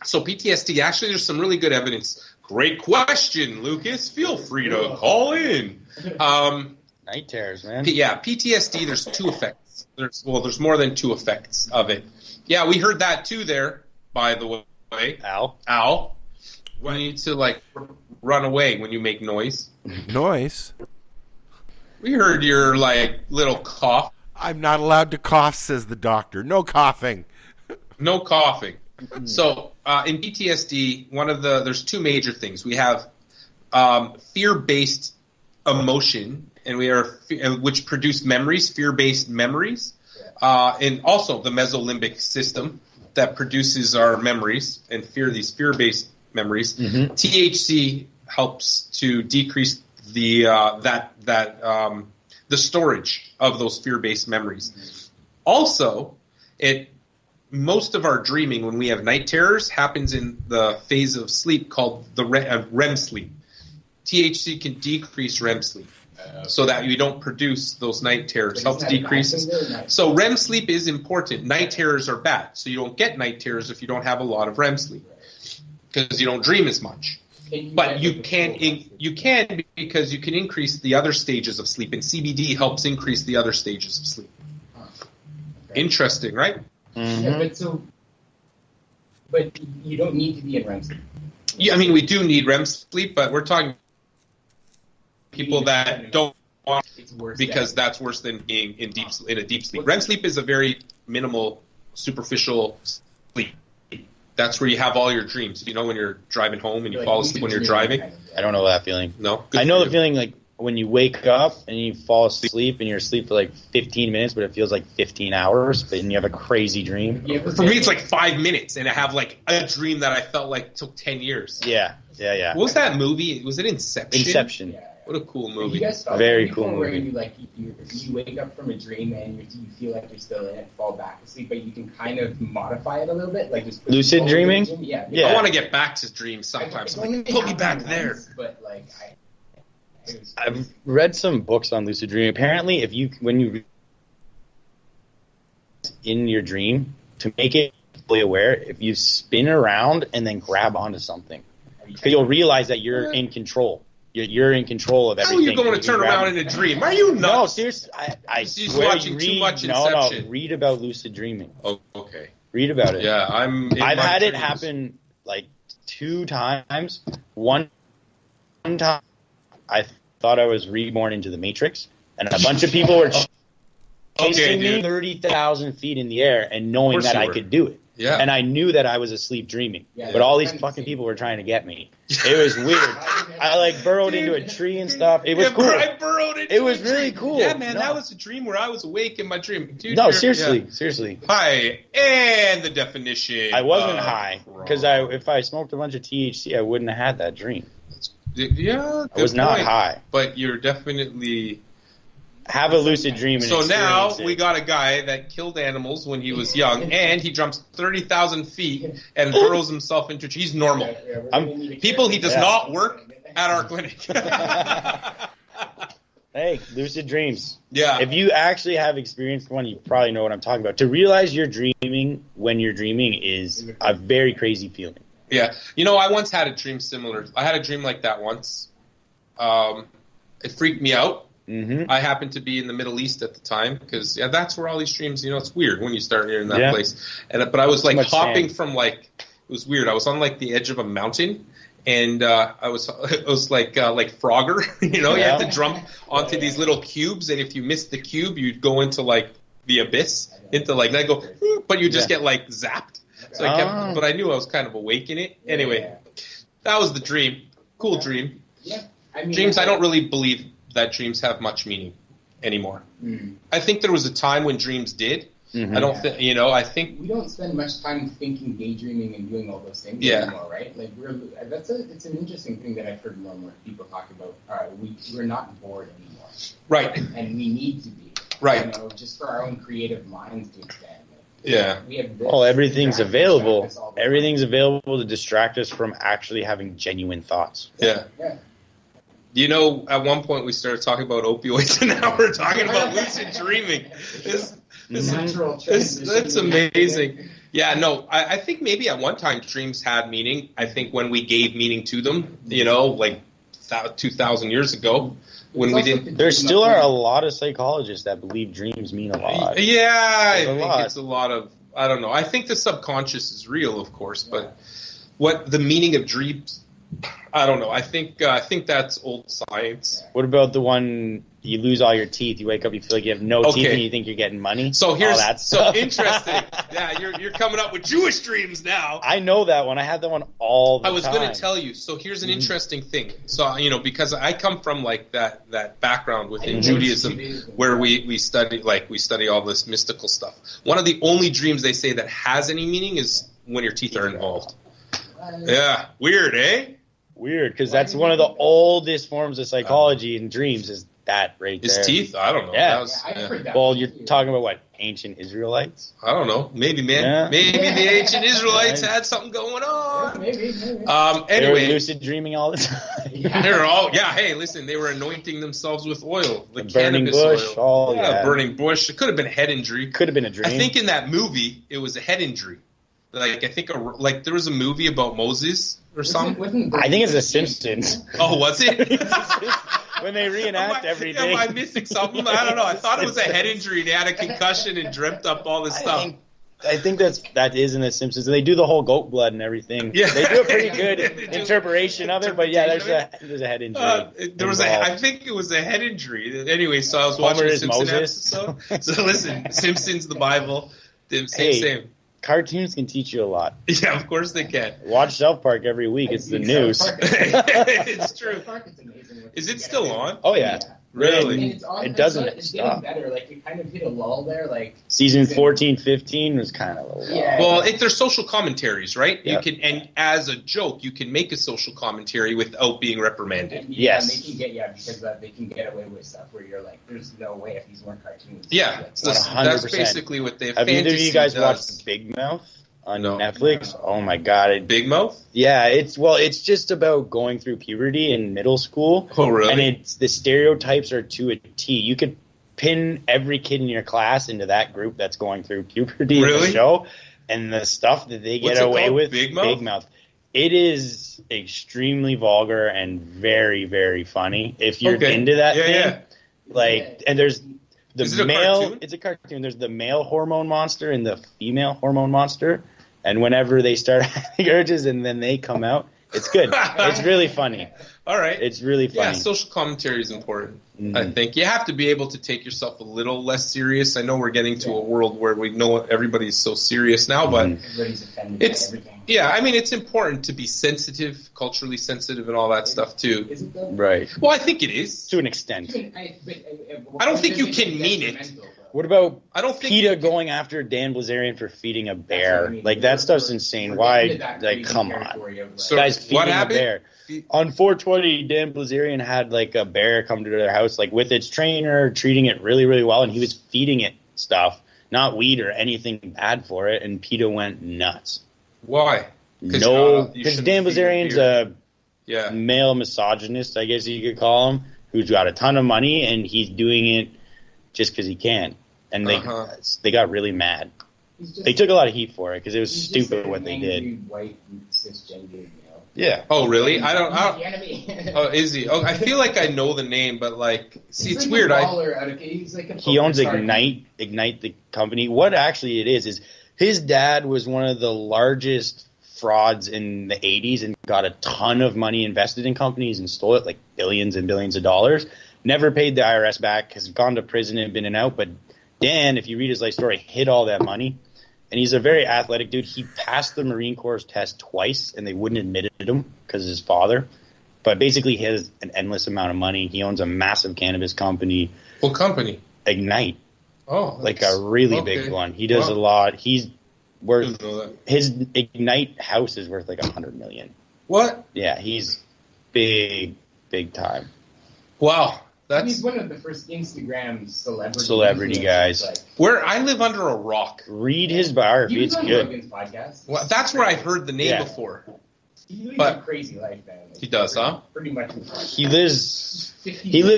So PTSD, actually there's some really good evidence. Great question, Lucas. Feel free to call in. Night terrors, man. PTSD, there's two effects. There's more than two effects of it. Yeah, we heard that too there, by the way. Ow. You need to, run away when you make noise. Noise? We heard your, little cough. I'm not allowed to cough, says the doctor. No coughing. No coughing. So, in PTSD, there's two major things. We have fear-based emotion, and which produce memories, fear-based memories, and also the mesolimbic system that produces our memories and these fear-based memories. THC helps to decrease the storage of those fear-based memories. Also, it most of our dreaming when we have night terrors happens in the phase of sleep called the REM sleep. THC can decrease REM sleep so that you don't produce those night terrors. Helps decrease. So REM sleep is important. Night terrors are bad. So you don't get night terrors if you don't have a lot of REM sleep because you don't dream as much. But you can because you can increase the other stages of sleep, and CBD helps increase the other stages of sleep. Interesting, right? Yeah, but you don't need to be in REM sleep. Yeah, I mean, we do need REM sleep, but we're talking people that don't want because that's worse than being in a deep sleep. REM sleep is a very minimal, superficial sleep. That's where you have all your dreams. You know, when you're driving home and you fall asleep when you're driving. I don't know that feeling. No, I know the feeling like when you wake up and you fall asleep and you're asleep for like 15 minutes, but it feels like 15 hours, and you have a crazy dream. For me, it's like 5 minutes, and I have like a dream that I felt like took 10 years. Yeah. What was that movie? Was it Inception? Inception. Yeah. What a cool movie. Very cool movie. Where you wake up from a dream and you feel like you're still in it, fall back asleep, but you can kind of modify it a little bit, like just lucid dreaming. Yeah. I want to get back to dreams sometimes. Put me back there. But like I've read some books on lucid dreaming. Apparently, when you in your dream, to make it fully aware, if you spin around and then grab onto something, you'll realize that you're in control. You're in control of everything. How are you going to turn around in a dream? Are you nuts? No, seriously. I She's swear watching too much Inception. No, read about lucid dreaming. Oh, okay. Read about it. Yeah, I've had it happen like 2 times. One time, I thought I was reborn into the Matrix, and a bunch of people were chasing me 30,000 feet in the air and knowing that I could do it. Yeah. And I knew that I was asleep dreaming. But all these fucking people were trying to get me. It was weird. I like burrowed into a tree and stuff. It was cool. I burrowed into It was really cool. Yeah, man, that was a dream where I was awake in my dream. Dude, no, seriously. Hi, and the definition. I wasn't high because if I smoked a bunch of THC, I wouldn't have had that dream. Yeah, I was not high. But you're definitely... Have a lucid dream. And so now we got a guy that killed animals when he was young, and he jumps 30,000 feet and burrows himself into. He's normal. People, he does not work at our clinic. Hey, lucid dreams. Yeah. If you actually have experienced one, you probably know what I'm talking about. To realize you're dreaming when you're dreaming is a very crazy feeling. Yeah. You know, I once had a dream similar. I had a dream like that once. It freaked me out. Mm-hmm. I happened to be in the Middle East at the time because that's where all these dreams. It's weird when you start in that place. But I was like hopping from it was weird. I was on like the edge of a mountain, and it was like Frogger. You have to jump onto these little cubes, and if you missed the cube, you'd go into like the abyss, into like I go, but you just get like zapped. So I kept, but I knew I was kind of awake in it. Anyway, that was the dream. Cool dream. Yeah, dreams. I don't really believe that dreams have much meaning anymore. I think there was a time when dreams did. I don't think, I think we don't spend much time thinking, daydreaming, and doing all those things anymore, right? Like it's an interesting thing that I've heard more and more people talk about. We're not bored anymore, right? And we need to be, right? Just for our own creative minds to expand. We have everything's available. Everything's available to distract us from actually having genuine thoughts. Yeah. At one point we started talking about opioids, and now we're talking about lucid dreaming. It's amazing. Yeah, no, I think maybe at one time dreams had meaning. I think when we gave meaning to them, like 2,000 years ago, when we didn't. There still are a lot of psychologists that believe dreams mean a lot. Yeah, I think it's a lot of. I don't know. I think the subconscious is real, of course, but what the meaning of dreams. I don't know. I think that's old science. What about the one you lose all your teeth, you wake up, you feel like you have no teeth, and you think you're getting money? So here's so interesting. Yeah, you're coming up with Jewish dreams now. I know that one. I had that one all the time. I was going to tell you. So here's an interesting thing. So because I come from like that background within Judaism, where we study all this mystical stuff. One of the only dreams they say that has any meaning is when your teeth are involved. Weird, eh? Weird, because that's one of the oldest forms of psychology in dreams is that right there. His teeth? I don't know. Yeah. That was, I've heard that. Well, you're talking about what? Ancient Israelites? I don't know. Maybe, man. Yeah. Maybe the ancient Israelites had something going on. Maybe. They Anyway, were lucid dreaming all the time. they're all, hey, listen, they were anointing themselves with oil. The burning cannabis bush. oil. Oh, burning bush. It could have been head injury. Could have been a dream. I think in that movie, it was a head injury. Like, I think, there was a movie about Moses or something. I think it's The Simpsons. Oh, was it? When they reenact everything. Am I missing something? I don't know. I thought it was a head injury. They had a concussion and dreamt up all this stuff. I think that is in The Simpsons. And they do the whole goat blood and everything. Yeah. They do a pretty good interpretation of it. But yeah, there's a head injury. I think it was a head injury. Anyway, so I was watching the Simpsons episode. So listen, Simpsons, the Bible, same. Cartoons can teach you a lot. Yeah, of course they can. Watch South Park every week. It's the news. It's true. Is it still on? Oh, yeah. Really? It doesn't it's stop. getting better. Like, you kind of hit a lull there. Like Season 14, 15 was kind of a little Yeah. Well, they're social commentaries, right? Yeah. You can, and as a joke, you can make a social commentary without being reprimanded. Yes. They can get because they can get away with stuff where you're like, there's no way if these weren't cartoons. Yeah, Like, that's 100%. basically what they. Have either of you guys watched Big Mouth on Netflix? Oh my god, Big Mouth? Yeah, it's just about going through puberty in middle school. Oh, really? And it's the stereotypes are to a T. You could pin every kid in your class into that group that's going through puberty in the show, and the stuff that they get away with. Big Mouth? It is extremely vulgar and very, very funny. If you're into that thing, and there's the male. Cartoon? It's a cartoon. There's the male hormone monster and the female hormone monster, and whenever they start having urges and then they come out, it's good. It's really funny. All right. It's really funny. Yeah, social commentary is important. I think you have to be able to take yourself a little less serious. I know we're getting to a world where we know everybody's so serious now, but everybody's offended by everything. Yeah, I mean, it's important to be sensitive, culturally sensitive, and all that stuff too. Is it though? Right. Well, I think it is To an extent. I don't think you can mean it. What about I don't think PETA going after Dan Blazarian for feeding a bear? Like, that stuff's insane. Why? Like, come on. So Guys feeding what a happened? bear. On 420, Dan Blazarian had, like, a bear come to their house, like, with its trainer, treating it really, really well, and he was feeding it stuff, not weed or anything bad for it, and PETA went nuts. Why? No, because Dan Blazarian's a Yeah. male misogynist, I guess you could call him, who's got a ton of money, and he's doing it just because he can. And they got really mad. They took a lot of heat for it because it was stupid what they did. White cisgender male. Yeah. Oh, really? I don't. He's the enemy. Oh, is he? Oh, I feel like I know the name, but like, see, He's it's like weird. a baller out of- he's like a He owns poker star. Ignite the company. What actually it is his dad was one of the largest frauds in the 80s and got a ton of money invested in companies and stole it, like billions and billions of dollars. Never paid the IRS back, has gone to prison and been in and out. But Dan, if you read his life story, hid all that money. And he's a very athletic dude. He passed the Marine Corps test twice, and they wouldn't admit him because of his father. But basically, he has an endless amount of money. He owns a massive cannabis company. What company? Ignite. Oh, Like a really big one. He does a lot. He's worth his Ignite house is worth like $100 million. What? Yeah, he's big time. Wow, He's one of the first Instagram Celebrity guys. Like, Where I live under a rock. Read his biography. he It's was on good. Rogan's podcast. Well, that's where I heard the name before. He lives But- a crazy life, man. Like, He does, huh? Pretty much. He lives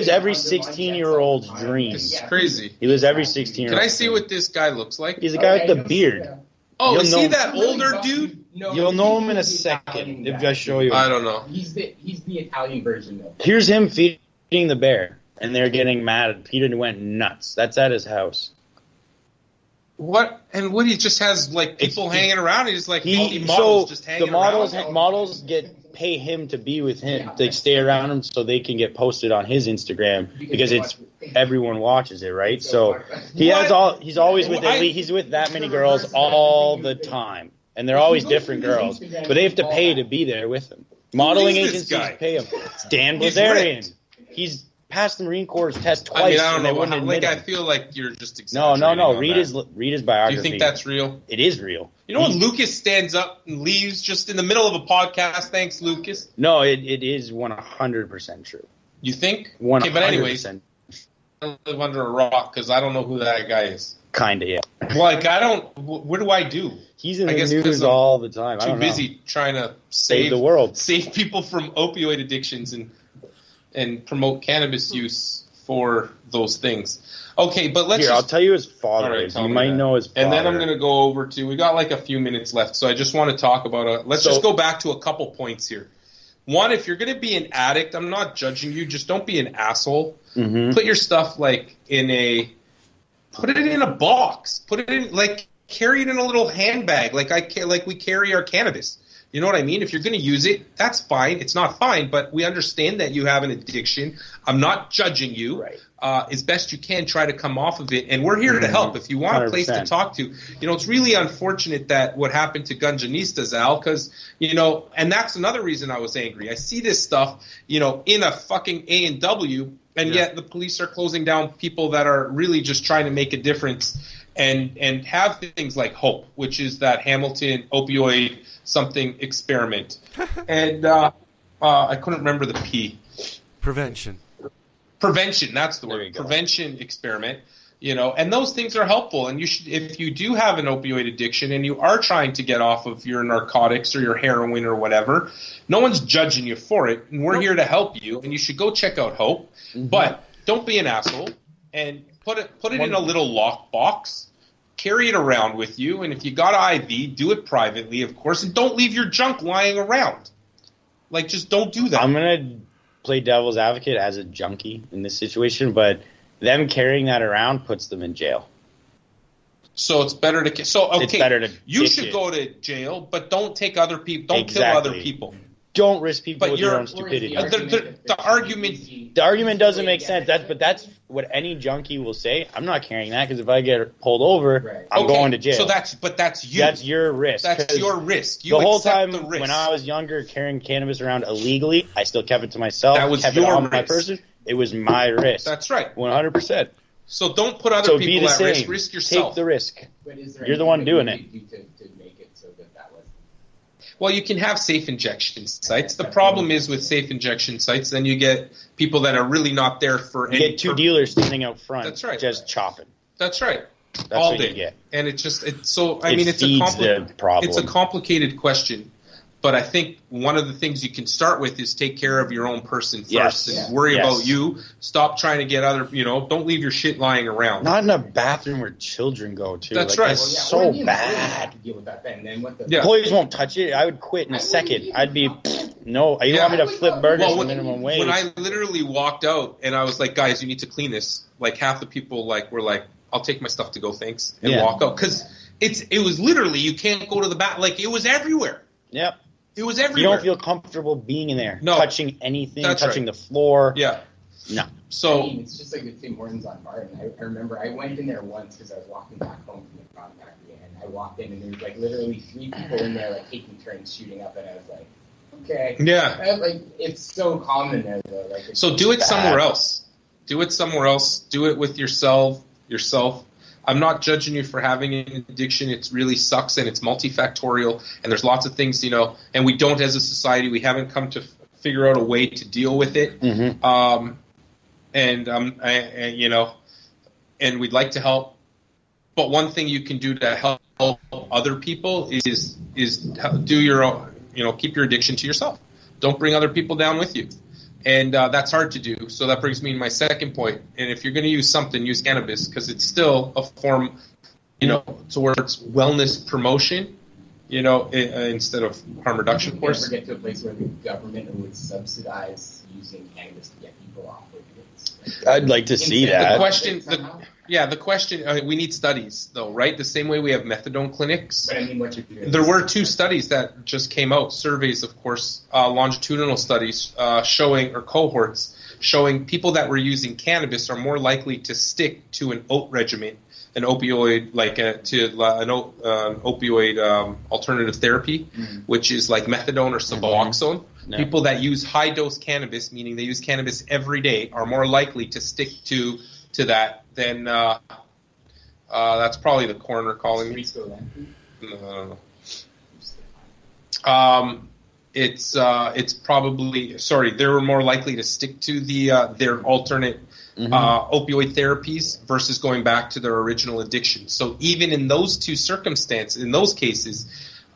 every 16-year-old's dream. This is crazy. He lives every 16-year-old. Can I see what this guy looks like? He's a guy with the beard. Oh, You'll is know he him- that older dude? You'll know him in a second if I show you. I don't know. He's the Italian version of. Here's him feeding the bear, and they're getting mad. Peter went nuts. That's at his house. What? And what? He just has like people hanging around. He's like He models just hanging the models around. models pay him to be with him. They stay around him so they can get posted on his Instagram because it's everyone watches it, right? So he's always with he's with that many girls all the time, and they're always different girls, but they have to pay to be there with him. Modeling Who is this agencies guy? pay him. It's Dan He's Blazarian. ripped. He's passed the Marine Corps test twice. I mean, I don't and they know. wouldn't Like, admit I him. feel like you're just No. exaggerating on Read that. his Do biography. you think that's real? It is real. You know when Lucas stands up and leaves just in the middle of a podcast? Thanks, Lucas. No, it is 100% true. You think? 100%. Okay, but anyways, live under a rock because I don't know who that guy is. Kinda, yeah. Like, I don't. What do I do? He's in the news all the time. Too busy trying to save the world, save people from opioid addictions, and promote cannabis use for those things. Okay, but let's. I'll tell you his father is. You might know his father. And then I'm going to go over to. We got like a few minutes left, so I just want to talk about. Let's just go back to a couple points here. One, if you're going to be an addict, I'm not judging you. Just don't be an asshole. Mm-hmm. Put your stuff like put it in a box. Put it in carry it in a little handbag, like we carry our cannabis. You know what I mean? If you're going to use it, that's fine. It's not fine, but we understand that you have an addiction. I'm not judging you. Right. As best you can, try to come off of it, and we're here to help. If you want 100%. A place to talk to, it's really unfortunate that what happened to Gunjanistas, Al, because, and that's another reason I was angry. I see this stuff, in a fucking A&W, and yet the police are closing down people that are really just trying to make a difference and have things like HOPE, which is that Hamilton opioid something experiment. And I couldn't remember the P. Prevention, that's the word. Prevention experiment, and those things are helpful. And you should, if you do have an opioid addiction and you are trying to get off of your narcotics or your heroin or whatever, no one's judging you for it, and we're here to help you. And you should go check out HOPE, but don't be an asshole and put it in a little lock box. Carry it around with you, and if you got an IV, do it privately, of course, and don't leave your junk lying around. Just don't do that. I'm gonna play devil's advocate as a junkie in this situation, but them carrying that around puts them in jail. So it's better to. So okay, it's better to. You should go to jail, but don't take other people. Don't kill other people. Don't risk people with your own stupidity. The argument doesn't make sense. That's what any junkie will say. I'm not carrying that because if I get pulled over, I'm going to jail. So that's you. That's your risk. That's your risk. The whole time when I was younger, carrying cannabis around illegally, I still kept it to myself. That was kept your it on risk. My person. It was my risk. That's right. 100%. So don't put other people at risk. Risk yourself. Take the risk. You're the one doing it. Well, you can have safe injection sites. The problem is with safe injection sites, then you get people that are really not there for any. You get two dealers standing out front. That's right. Just chopping. That's right. That's all what day. You get. And it's it's a complicated question. But I think one of the things you can start with is take care of your own person first and worry about you. Stop trying to get other, don't leave your shit lying around. Not in a bathroom where children go to. That's right. That's so bad. Deal with that then. And what the employees won't touch it. I would quit in a second. I'd be, no, you want me to flip burgers for minimum wage? When I literally walked out and I was like, guys, you need to clean this. Like half the people were like, I'll take my stuff to go, thanks, and walk out. Because it was literally, you can't go to the bath. Like it was everywhere. Yep. It was everywhere. You don't feel comfortable being in there. No. Touching anything, touching the floor. Yeah. No. So it's just like the Tim Hortons on Barton. I remember I went in there once because I was walking back home from the cotton factory, and I walked in and there was literally 3 people in there taking turns shooting up, and I was like, okay. Yeah. It's so common there though. So do it somewhere else. Do it somewhere else. Do it with yourself. I'm not judging you for having an addiction. It really sucks, and it's multifactorial, and there's lots of things, and we don't as a society. We haven't come to figure out a way to deal with it. Mm-hmm. And we'd like to help. But one thing you can do to help other people is do your own, keep your addiction to yourself. Don't bring other people down with you. And that's hard to do. So that brings me to my second point. And if you're going to use something, use cannabis because it's still a form, towards wellness promotion, instead of harm reduction, of course. Never get to a place where the government would subsidize using cannabis to get people off opioids. I'd like to see that. The question, we need studies, though, right? The same way we have methadone clinics. But I mean, what you're doing. There were 2 studies that just came out, surveys, of course, longitudinal studies cohorts showing people that were using cannabis are more likely to stick to an OAT regimen, an opioid, opioid alternative therapy, which is like methadone or Suboxone. No. People that use high-dose cannabis, meaning they use cannabis every day, are more likely to stick to that than that's probably the coroner calling me. No. It's probably they were more likely to stick to the their alternate opioid therapies versus going back to their original addiction. So even in those two circumstances, in those cases,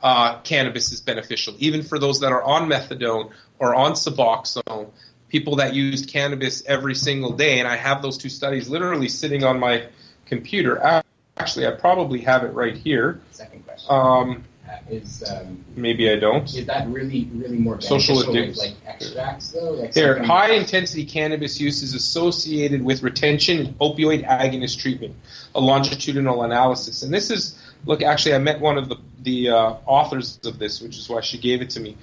cannabis is beneficial. Even for those that are on methadone or on Suboxone, people that used cannabis every single day, and I have those two studies literally sitting on my computer. Actually, I probably have it right here. Second question. Maybe I don't. Is that really more social beneficial addictions? Like extracts though? Like Here, high intensity cannabis use is associated with retention and opioid agonist treatment, a longitudinal analysis. And this is, look, actually I met one of the authors of this, which is why she gave it to me.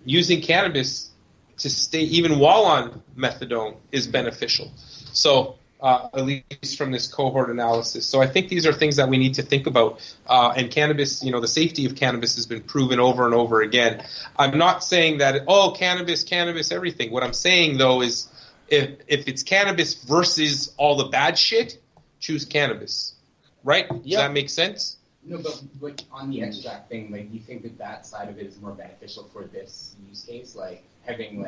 Using cannabis to stay even while on methadone is beneficial. So at least from this cohort analysis. So I think these are things that we need to think about. And cannabis, the safety of cannabis has been proven over and over again. I'm not saying that, cannabis, everything. What I'm saying, though, is if it's cannabis versus all the bad shit, choose cannabis. Right? Does that make sense? No, but on the extract thing, like, you think that side of it is more beneficial for this use case, like having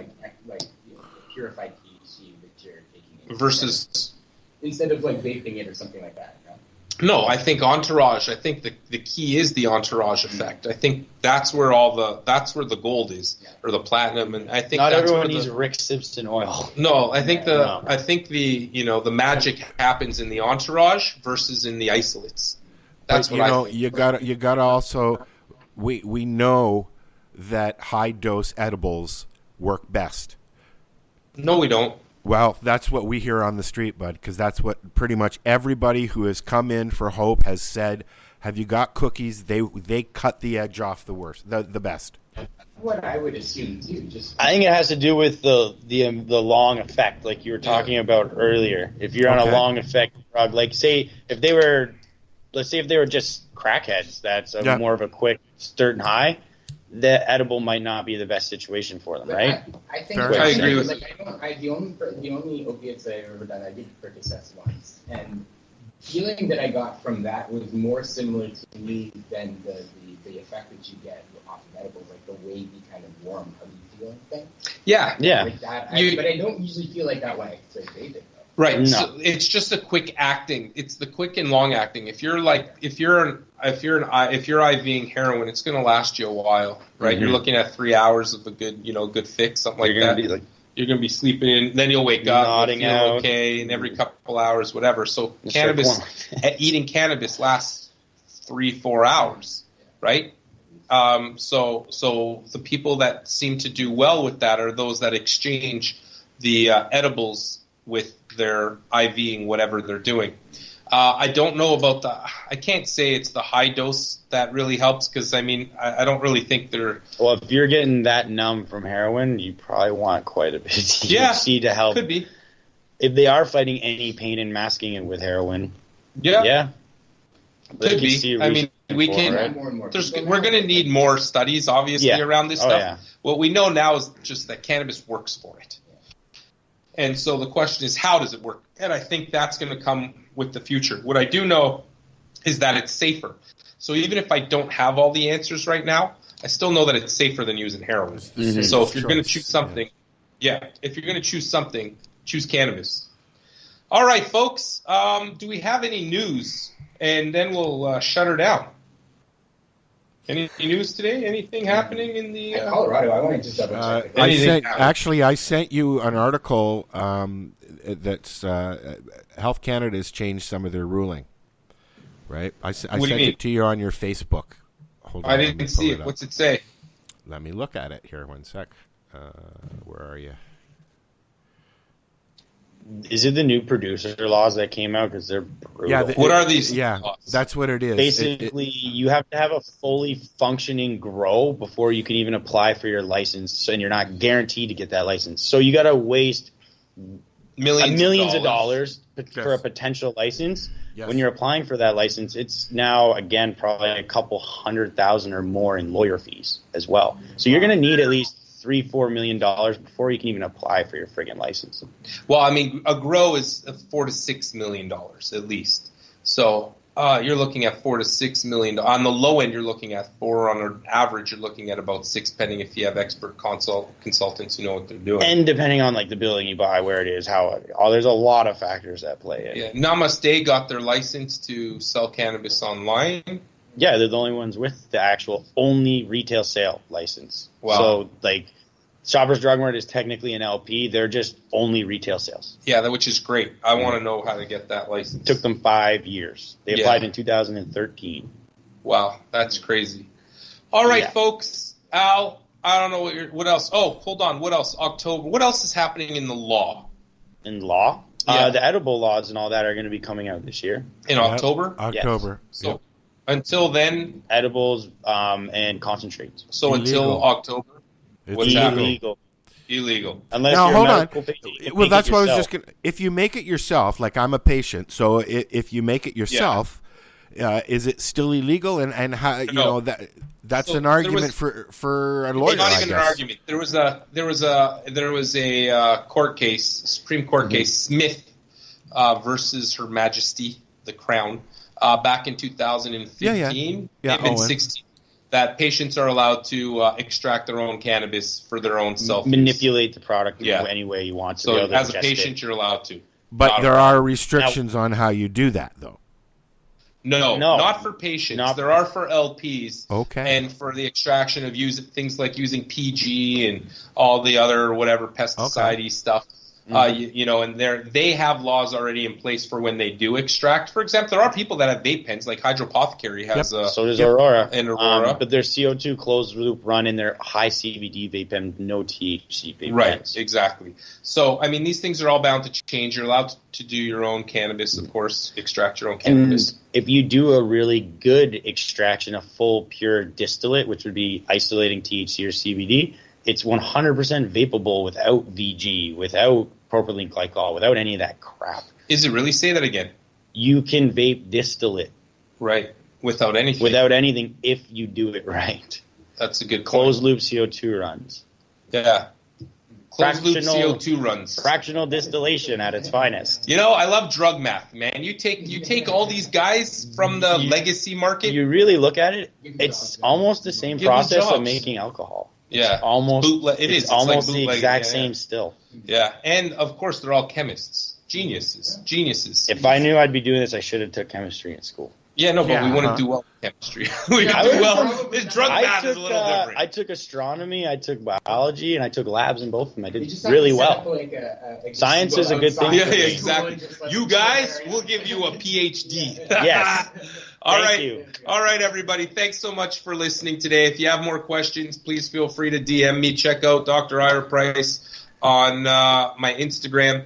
purified THC that you're taking versus instead of like vaping it or something like that. No, I think entourage. I think the key is the entourage effect. I think that's where the gold is, or the platinum, and I think not that's everyone where needs Rick Simpson oil. No, I think the magic happens in the entourage versus in the isolates. That's what I think. You gotta also we know that high dose edibles work best. No, we don't. Well, that's what we hear on the street, bud, because that's what pretty much everybody who has come in for Hope has said. Have you got cookies? They cut the edge off the worst, the best. What I would assume too. I think it has to do with the long effect, like you were talking about earlier. If you're on a long effect drug, like let's say if they were just crackheads, that's more of a quick certain high. The edible might not be the best situation for them, but right? I think I agree with the only opiates I've ever done, I did Percocets once, and the feeling that I got from that was more similar to me than the effect that you get off of edibles, like the wavy kind of warm, how you feel thing. Yeah. Like that, but I don't usually feel like that when I say vaping. Right. No. So it's just a quick acting. It's the quick and long acting. If you're IVing heroin, it's going to last you a while, right? Mm-hmm. You're looking at 3 hours of a good fix, something like that. You're going to be sleeping in, then you'll wake up, nodding feel out. Okay, and every couple hours, whatever. So eating cannabis lasts 3-4 hours, right? So the people that seem to do well with that are those that exchange the edibles with their IVing whatever they're doing. I don't know about I can't say it's the high dose that really helps, because I don't really think they're. Well, if you're getting that numb from heroin, you probably want quite a bit of THC to help. Could be. If they are fighting any pain and masking it with heroin. Yeah. Could be. We can. Right? We're going to need more studies, obviously, around this stuff. Yeah. What we know now is just that cannabis works for it. And so the question is, how does it work? And I think that's going to come with the future. What I do know is that it's safer. So even if I don't have all the answers right now, I still know that it's safer than using heroin. Mm-hmm. So if you're going to choose something, choose cannabis. All right, folks. Do we have any news? And then we'll shut her down. Any news today? Anything happening in the Colorado? I want to just double check. I sent you an article that's Health Canada has changed some of their ruling. Right? I sent it to you on your Facebook. Hold on, I didn't see it. What's it say? Let me look at it here. 1 sec. Where are you? Is it the new producer laws that came out? Because they're brutal. Yeah, what are these? Yeah, laws? that's what it is. Basically, you have to have a fully functioning grow before you can even apply for your license, and you're not guaranteed to get that license. So you got to waste millions of dollars for a potential license. Yes. When you're applying for that license, it's now, again, probably a couple $100,000 or more in lawyer fees as well. So you're going to need at least $3-4 million before you can even apply for your friggin' license. Well, a grow is $4 to $6 million at least. So You're looking at $4 to $6 million. On the low end, you're looking at 4. On an average, you're looking at about 6, depending if you have expert consultants who know what they're doing. And depending on like the building you buy, where it is, there's a lot of factors that play in. Yeah, Namaste got their license to sell cannabis online. Yeah, they're the only ones with the actual only retail sale license. Wow. So like Shoppers Drug Mart is technically an LP. They're just only retail sales. Yeah, which is great. I want to know how to get that license. It took them 5 years. They applied in 2013. Wow, that's crazy. All right, folks. Al, I don't know what else. Oh, hold on. What else? October. What else is happening in the law? In law? Yeah. The edible laws and all that are going to be coming out this year. In October? October. Yes. So until then? Edibles and concentrates. So until October? What's illegal. Illegal. Unless now, you're hold a on. medical patient. Well, that's what I was just going to... If you make it yourself, like I'm a patient, so if you make it yourself, is it still illegal? And how, you know, that's an argument for a lawyer, not even an argument. There was a court case, Supreme Court case, Smith versus Her Majesty, the Crown, back in 2015, even 16. That patients are allowed to extract their own cannabis for their own self. Manipulate the product in any way you want to. So as a patient, you're allowed to. But there are restrictions on how you do that, though. No, not for patients. There are for LPs. Okay. And for the extraction of things like using PG and all the other whatever pesticide-y stuff. You know, and they have laws already in place for when they do extract. For example, there are people that have vape pens, like Hydropothecary has. So does Aurora. And Aurora. But their CO2 closed loop run in their high CBD vape pen, no THC vape pens. Exactly. So, I mean, these things are all bound to change. You're allowed to do your own cannabis, of course, extract your own cannabis. And if you do a really good extraction, a full pure distillate, which would be isolating THC or CBD, it's 100% vapable without VG, without propylene glycol, without any of that crap. Is it really? Say that again. You can vape distillate. Right. Without anything. Without anything if you do it right. That's a good closed loop CO2 runs. Yeah. Closed loop CO2 runs. Fractional distillation at its finest. You know, I love drug math, man. You take all these guys from the legacy market. You really look at it, it's almost the same process of making alcohol. Yeah. It's almost It's almost like the exact same still. Yeah. And of course they're all chemists. Geniuses. If I knew I'd be doing this, I should have took chemistry in school. Yeah, no, but we wouldn't do well in chemistry. We would do well. This drug math is a little different. I took astronomy, I took biology, and I took labs in both of them. I did really well. Science is a good thing. Yeah, exactly. You guys, we'll give you a PhD. Yes. All right, everybody. Thanks so much for listening today. If you have more questions, please feel free to DM me. Check out Dr. Ira Price on my Instagram.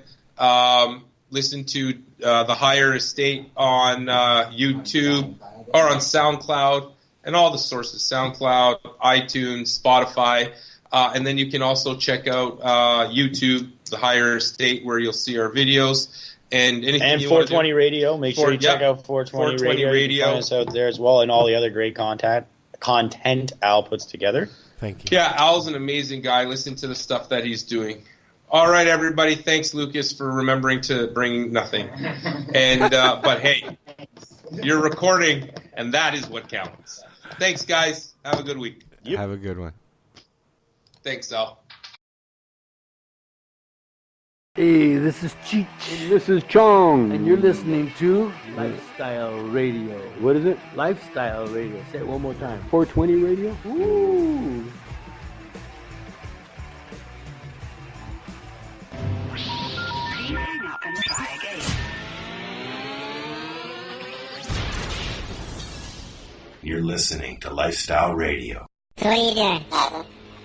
Listen to The Higher Estate on YouTube or on SoundCloud and all the sources, SoundCloud, iTunes, Spotify. And then you can also check out YouTube, The Higher Estate, where you'll see our videos. And 420 Radio. Make sure you check out 420 Radio. You can find us out there as well, and all the other great content Al puts together. Thank you. Yeah, Al's an amazing guy. Listen to the stuff that he's doing. All right, everybody. Thanks, Lucas, for remembering to bring nothing. And but hey, you're recording, and that is what counts. Thanks, guys. Have a good week. Have a good one. Thanks, Al. Hey, this is Cheech. And this is Chong. And you're listening to Lifestyle Radio. What is it? Lifestyle Radio. Say it one more time. 420 Radio? Ooh. Please hang up and try again. You're listening to Lifestyle Radio. So what are you doing?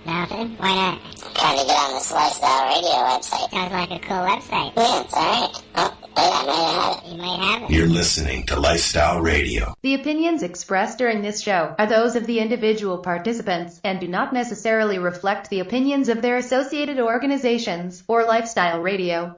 Nothing? Why not? Trying to get on this Lifestyle Radio website. Sounds like a cool website. Yeah, it's alright. Oh, wait, I might have it. You might have it. You're listening to Lifestyle Radio. The opinions expressed during this show are those of the individual participants and do not necessarily reflect the opinions of their associated organizations or Lifestyle Radio.